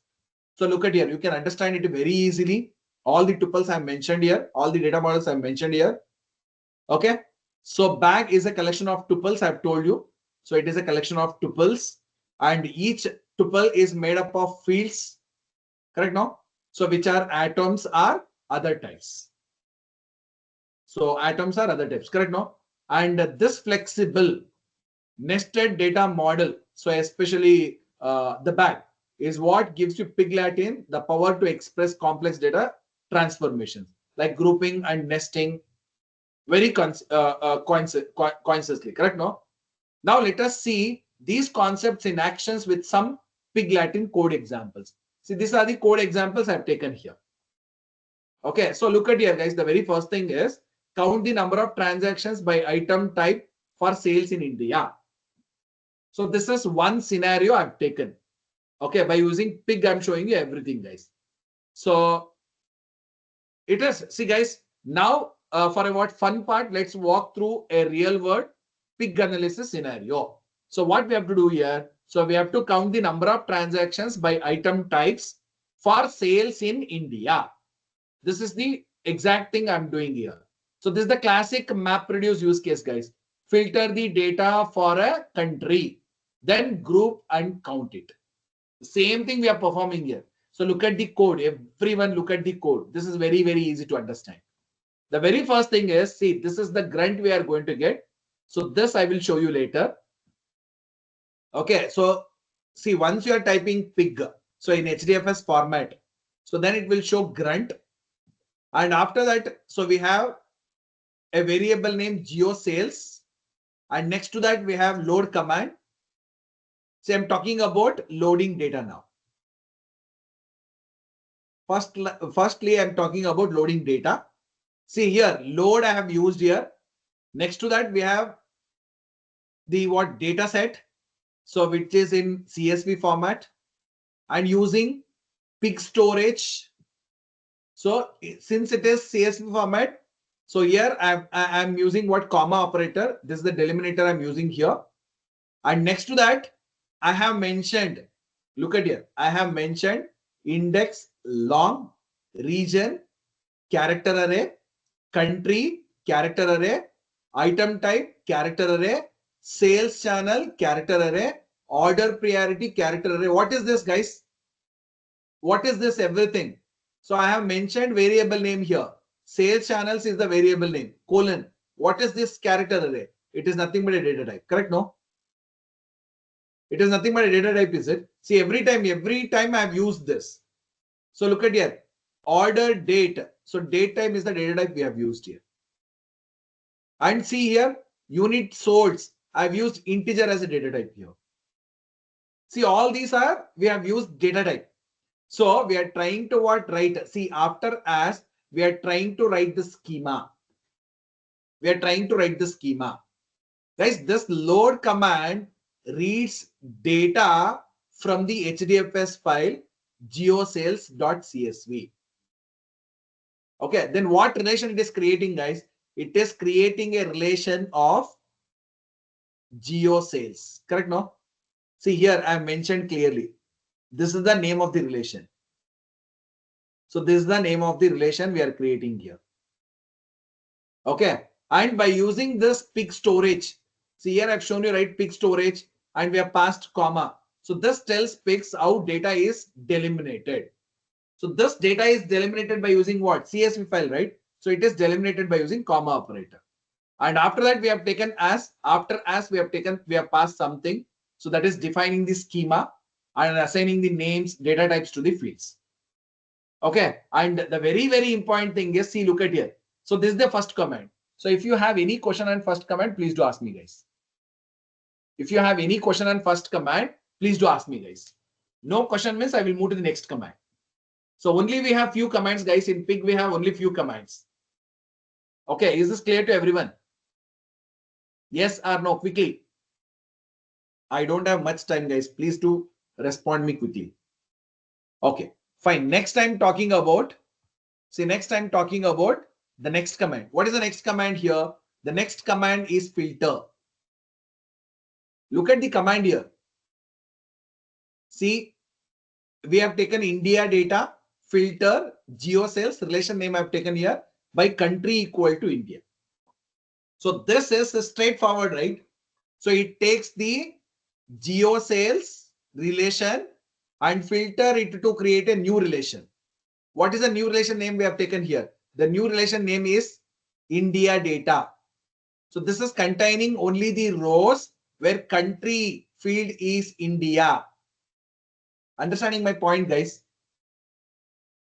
So look at here, you can understand it very easily. All the tuples I mentioned here, all the data models I mentioned here. Okay, so bag is a collection of tuples I've told you. So it is a collection of tuples, and each tuple is made up of fields. Correct now? So which are atoms are other types. So atoms are other types. Correct now? And this flexible nested data model, so especially the bag, is what gives you pig Latin the power to express complex data transformations like grouping and nesting very consciously. Correct no? Now let us see these concepts in actions with some pig Latin code examples. See, these are the code examples I've taken here. Okay, so look at here, guys. The very first thing is count the number of transactions by item type for sales in India. So this is one scenario I've taken. Okay, by using pig, I'm showing you everything, guys. So it is, see, guys, now for a what fun part, let's walk through a real world pig analysis scenario. So what we have to do here, so we have to count the number of transactions by item types for sales in India. This is the exact thing I'm doing here. So this is the classic map reduce use case, guys. Filter the data for a country, then group and count it. Same thing we are performing here. So look at the code. Everyone look at the code. This is very, very easy to understand. The very first thing is, see, this is the grunt we are going to get. So this I will show you later. Okay, so see, once you are typing pig, so in HDFS format, so then it will show grunt. And after that, so we have a variable named geo sales. And next to that, we have load command. So I'm talking about loading data now. Firstly, I'm talking about loading data. See here, load I have used here. Next to that, we have the what data set. So which is in CSV format and using pig storage. So since it is CSV format, so here I'm using what comma operator. This is the delimiter I'm using here. And next to that, I have mentioned, look at here, I have mentioned index, long, region, character array, country, character array, item type, character array, sales channel, character array, order priority, character array. What is this, guys? What is this everything? So I have mentioned variable name here. Sales channels is the variable name, colon. What is this character array? It is nothing but a data type. Correct? No? It is nothing but a data type, is it? See, every time I have used this. So look at here. Order date. So date time is the data type we have used here. And see here, unit source. I've used integer as a data type here. See, all these are, we have used data type. So we are trying to what write? See, after as, we are trying to write the schema. We are trying to write the schema. Guys, this load command reads data from the HDFS file geosales.csv. Okay, then what relation it is creating, guys? It is creating a relation of geosales. Correct, no? See here, I have mentioned clearly. This is the name of the relation. So this is the name of the relation we are creating here. Okay, and by using this pig storage, see here I've shown you right pig storage and we have passed comma. So this tells pigs how data is delimited. So this data is delimited by using what? CSV file, right? So it is delimited by using comma operator. And after that, we have taken as, after as we have passed something. So that is defining the schema and assigning the names, data types to the fields. Okay. And the very, very important thing is, see, look at here. So this is the first command. So if you have any question on first command, please do ask me, guys. If you have any question on first command, please do ask me, guys. No question means I will move to the next command. So only we have few commands, guys. In Pig, we have only few commands. Okay. Is this clear to everyone? Yes or no? Quickly. I don't have much time, guys. Please do respond me quickly. Okay, fine. Next time talking about, see, next time talking about the next command. What is the next command here? The next command is filter. Look at the command here. See, we have taken India data, filter, geo sales, relation name I have taken here by country equal to India. So this is straightforward, right? So it takes the geo sales relation and filter it to create a new relation. What is the new relation name we have taken here? The new relation name is India data. So this is containing only the rows where country field is India. Understanding my point, guys?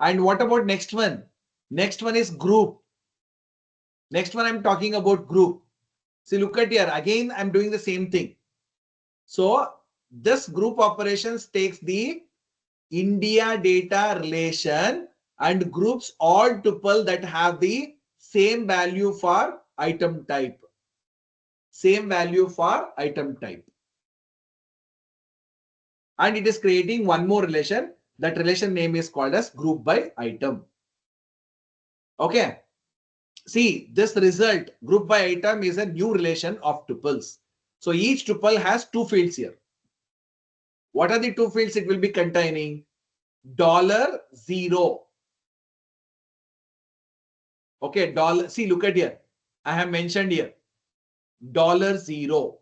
And what about next one? Next one is group. Next one I'm talking about group. See, look at here. Again, I'm doing the same thing. So this group operations takes the India data relation and groups all tuple that have the same value for item type. Same value for item type. And it is creating one more relation. That relation name is called as group by item. Okay. See, this result, group by item, is a new relation of tuples. So each tuple has two fields here. What are the two fields it will be containing? $0. Okay, dollar. See, look at here. I have mentioned here $0.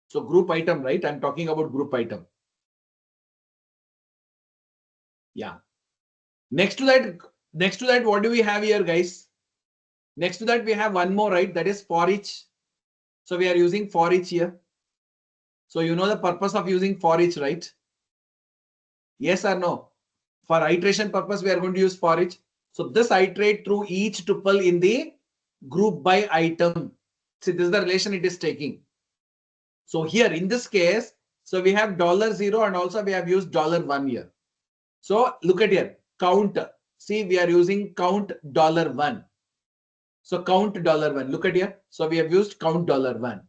So group item, right? I'm talking about group item. Yeah. Next to that, what do we have here, guys? Next to that, we have one more, right? That is for each. So we are using for each here. So you know the purpose of using for each, right? Yes or no? For iteration purpose, we are going to use for each. So this iterate through each tuple in the group by item. See, this is the relation it is taking. So here in this case, so we have $0 and also we have used $1 here. So look at here, count. See, we are using count $1. So count $1. Look at here. So we have used count $1.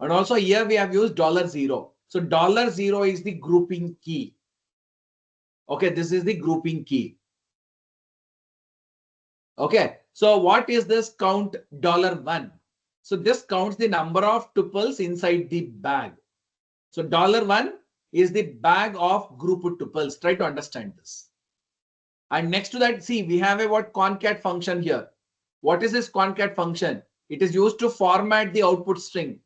And also here we have used $0. So $0 is the grouping key. Okay, this is the grouping key. Okay, so what is this count $1? So this counts the number of tuples inside the bag. So $1 is the bag of group tuples. Try to understand this. And next to that, see, we have a what concat function here. What is this concat function? It is used to format the output string.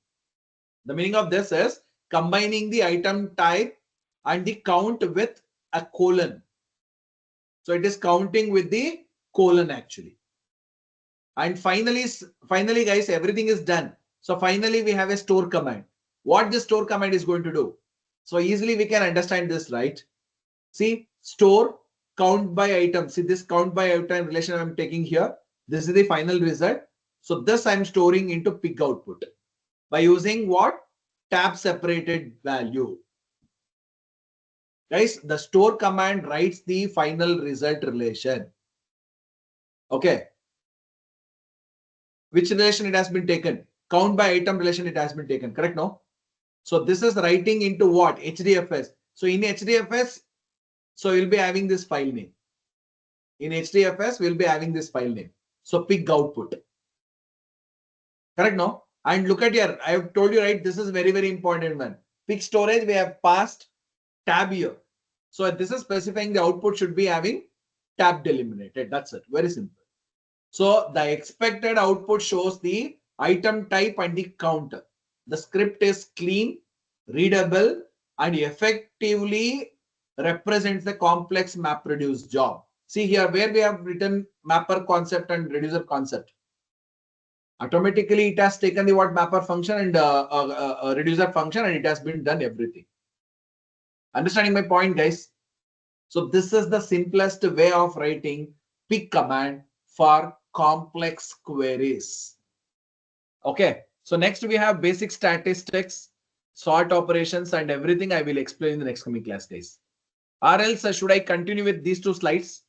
The meaning of this is combining the item type and the count with a colon. So it is counting with the colon actually. And finally, guys, everything is done. So finally, we have a store command. What this store command is going to do? So easily we can understand this, right? See, store count by item. See, this count by item relation I'm taking here. This is the final result. So this I'm storing into pig output by using what? Tab separated value. Guys, the store command writes the final result relation. Okay. Which relation it has been taken? Count by item relation it has been taken. Correct? No? So this is writing into what? HDFS. So in HDFS, so you'll be having this file name. In HDFS, we'll be having this file name. So pig output. Correct? No? And look at here. I have told you, right? This is very, very important one. Pig storage, we have passed tab here. So this is specifying the output should be having tab delimited. That's it. Very simple. So the expected output shows the item type and the count. The script is clean, readable, and effectively represents the complex map reduce job. See here where we have written mapper concept and reducer concept. Automatically it has taken the what mapper function and reducer function, and it has been done everything. Understanding my point, guys? So this is the simplest way of writing pick command for complex queries. Okay. So next we have basic statistics, sort operations, and everything I will explain in the next coming class, guys. Or else should I continue with these two slides?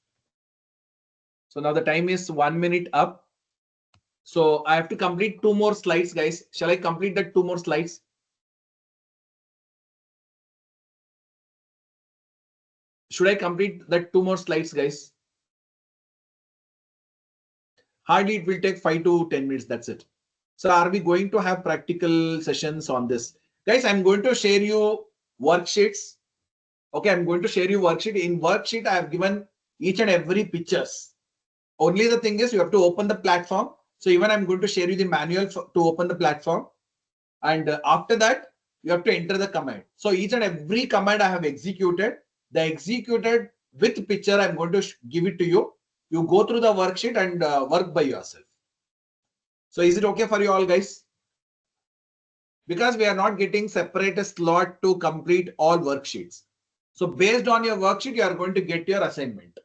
So now the time is 1 minute up. So I have to complete 2 more slides, guys. Shall I complete that 2 more slides? Should I complete that 2 more slides, guys? Hardly it will take 5 to 10 minutes. That's it. So are we going to have practical sessions on this? Guys, I'm going to share you worksheets. Okay, I'm going to share you worksheet. In worksheet, I have given each and every pictures. Only the thing is you have to open the platform. So even I'm going to share you the manual to open the platform. And after that, you have to enter the command. So each and every command I have executed, the executed with picture, I'm going to give it to you. You go through the worksheet and work by yourself. So is it okay for you all, guys? Because we are not getting separate slot to complete all worksheets. So based on your worksheet, you are going to get your assignment.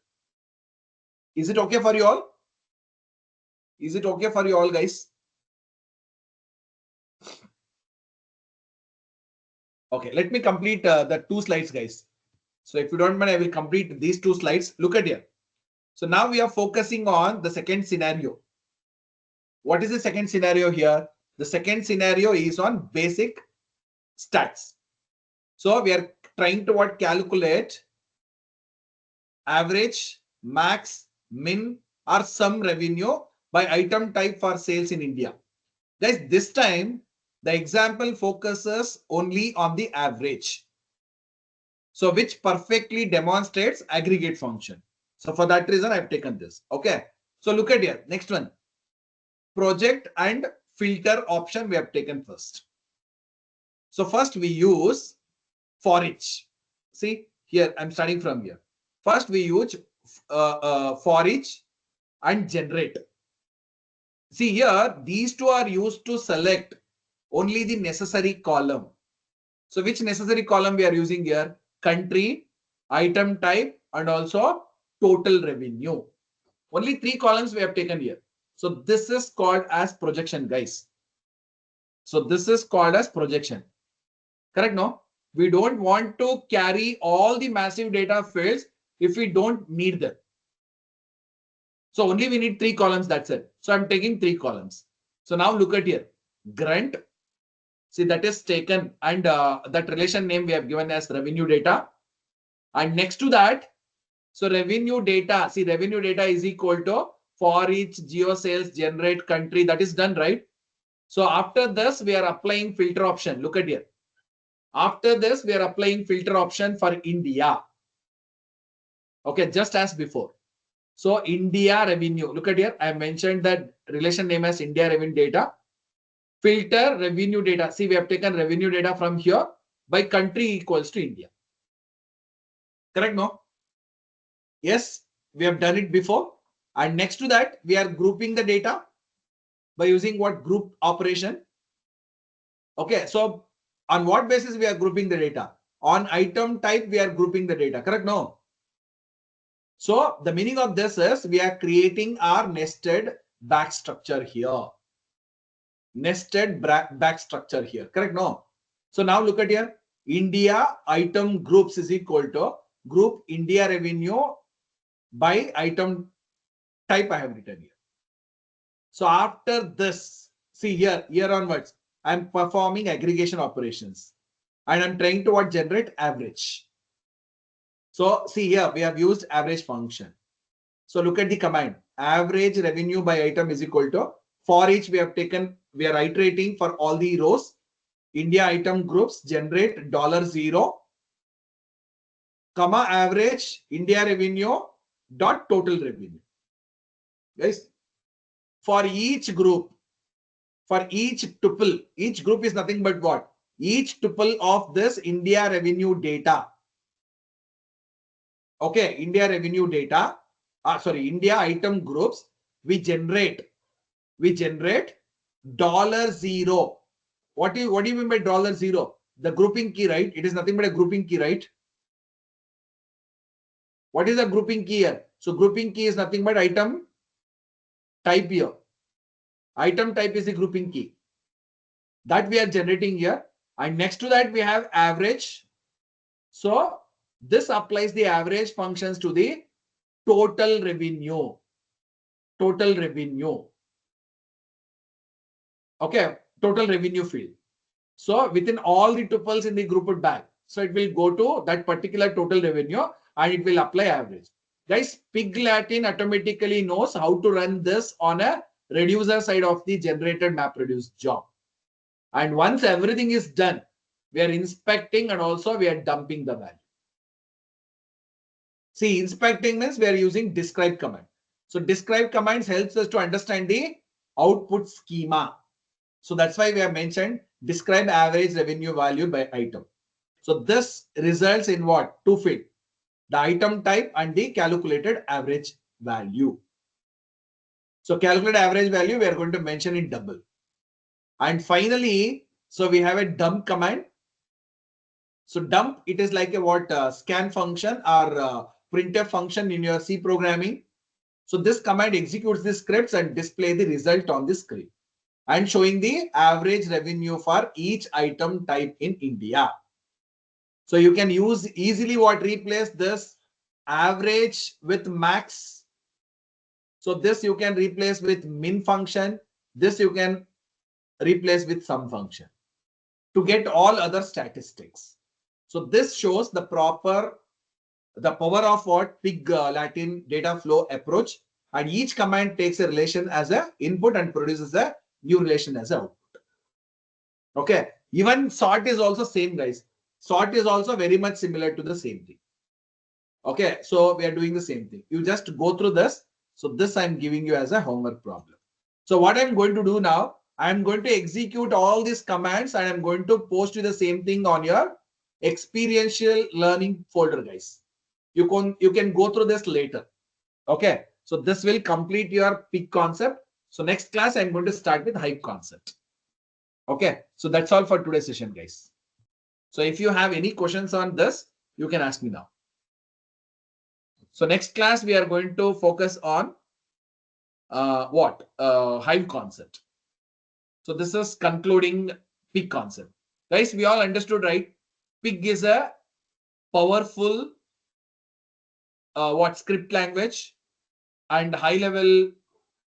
Is it okay for you all? Is it okay for you all, guys? Okay, let me complete the 2 slides, guys. So if you don't mind, I will complete these 2 slides. Look at here. So now we are focusing on the second scenario. What is the second scenario here? The second scenario is on basic stats. So we are trying to what calculate average, max, min, or sum revenue by item type for sales in India. Guys, this time the example focuses only on the average. So which perfectly demonstrates aggregate function. So for that reason, I've taken this. Okay. So look at here. Next one. Project and filter option we have taken first. So first we use for each. See here, I'm starting from here. First we use for each and generate. See here, these two are used to select only the necessary column. So which necessary column we are using here? Country, item type, and also total revenue. Only 3 columns we have taken here. So this is called as projection, guys. So this is called as projection. Correct? No? We don't want to carry all the massive data fields if we don't need them. So only we need 3 columns. That's it. So I'm taking 3 columns. So now look at here. Grunt. See, that is taken, and that relation name we have given as revenue data. And next to that, so revenue data, see, revenue data is equal to for each geo sales generate country. That is done, right? So after this, we are applying filter option. Look at here. After this, we are applying filter option for India. Okay, just as before. So India revenue. Look at here. I mentioned that relation name as India revenue data. Filter revenue data. See, we have taken revenue data from here by country equals to India. Correct? No? Yes, we have done it before. And next to that, we are grouping the data by using what group operation. Okay, so on what basis we are grouping the data? On item type, we are grouping the data. Correct? No. So the meaning of this is we are creating our nested back structure here. Nested back structure here. Correct? No. So now look at here. India item groups is equal to group India revenue by item type I have written here. So after this, see here onwards, I'm performing aggregation operations and I'm trying to what generate average. So see here, we have used average function. So look at the command. Average revenue by item is equal to for each we have taken, we are iterating for all the rows. India item groups generate $0, comma average India revenue dot total revenue. Guys, for each group, for each tuple, each group is nothing but what? each tuple of this India revenue data. Okay, India revenue data, India item groups, we generate $0. What do you mean by $0? The grouping key, right? It is nothing but a grouping key, right? What is the grouping key here? So grouping key is nothing but item type here. Item type is the grouping key that we are generating here. And next to that, we have average. So this applies the average functions to the total revenue. Total revenue. Okay, total revenue field. So within all the tuples in the grouped bag, so it will go to that particular total revenue and it will apply average. Guys, Pig Latin automatically knows how to run this on a reducer side of the generated MapReduce job. And once everything is done, we are inspecting and also we are dumping the value. See, inspecting means we are using describe command. So describe commands helps us to understand the output schema. So that's why we have mentioned describe average revenue value by item. So this results in what? Two fields, the item type and the calculated average value. So calculated average value, we are going to mention in double. And finally, so we have a dump command. So dump, it is like a what scan function or printf function in your C programming. So this command executes the scripts and display the result on the screen and showing the average revenue for each item type in India. So you can use easily what replace this average with max. So this you can replace with min function. This you can replace with sum function to get all other statistics. So this shows the power of what Pig Latin data flow approach, and each command takes a relation as a input and produces a new relation as a output. Okay, even sort is also same, guys. Sort is also very much similar to the same thing. Okay, so we are doing the same thing. You just go through this. So this I'm giving you as a homework problem. So what I'm going to do now, I'm going to execute all these commands and I'm going to post you the same thing on your experiential learning folder, guys. You can go through this later. Okay, so this will complete your Pig concept. So next class, I'm going to start with Hive concept. Okay, so that's all for today's session, guys. So if you have any questions on this, you can ask me now. So next class, we are going to focus on Hive concept. So this is concluding Pig concept. Guys, we all understood, right? Pig is a powerful script language and high level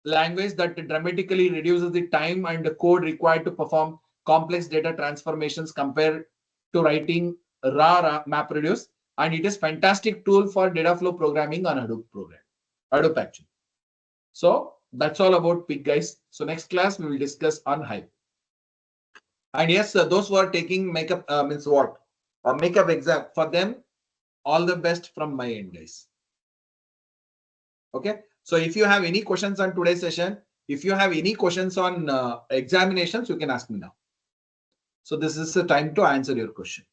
language that dramatically reduces the time and the code required to perform complex data transformations compared to writing raw MapReduce. And it is fantastic tool for data flow programming on Hadoop actually. So that's all about Pig, guys. So next class we will discuss on Hive. And yes, those who are taking makeup makeup exam, for them, all the best from my end, guys. Okay. So if you have any questions on today's session, if you have any questions on examinations, you can ask me now. So this is the time to answer your question.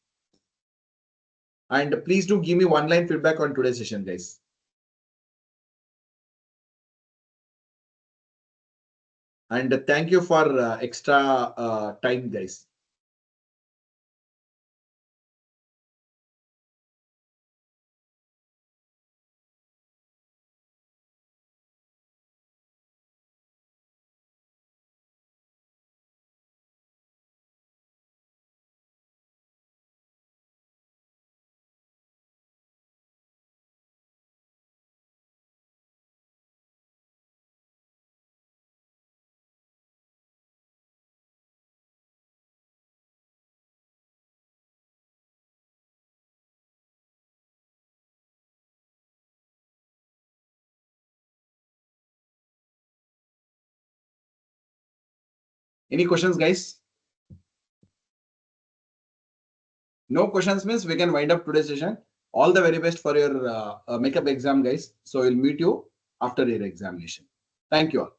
And please do give me one line feedback on today's session, guys. And thank you for extra time, guys. Any questions, guys? No questions means we can wind up today's session. All the very best for your makeup exam, guys. So we'll meet you after your examination. Thank you all.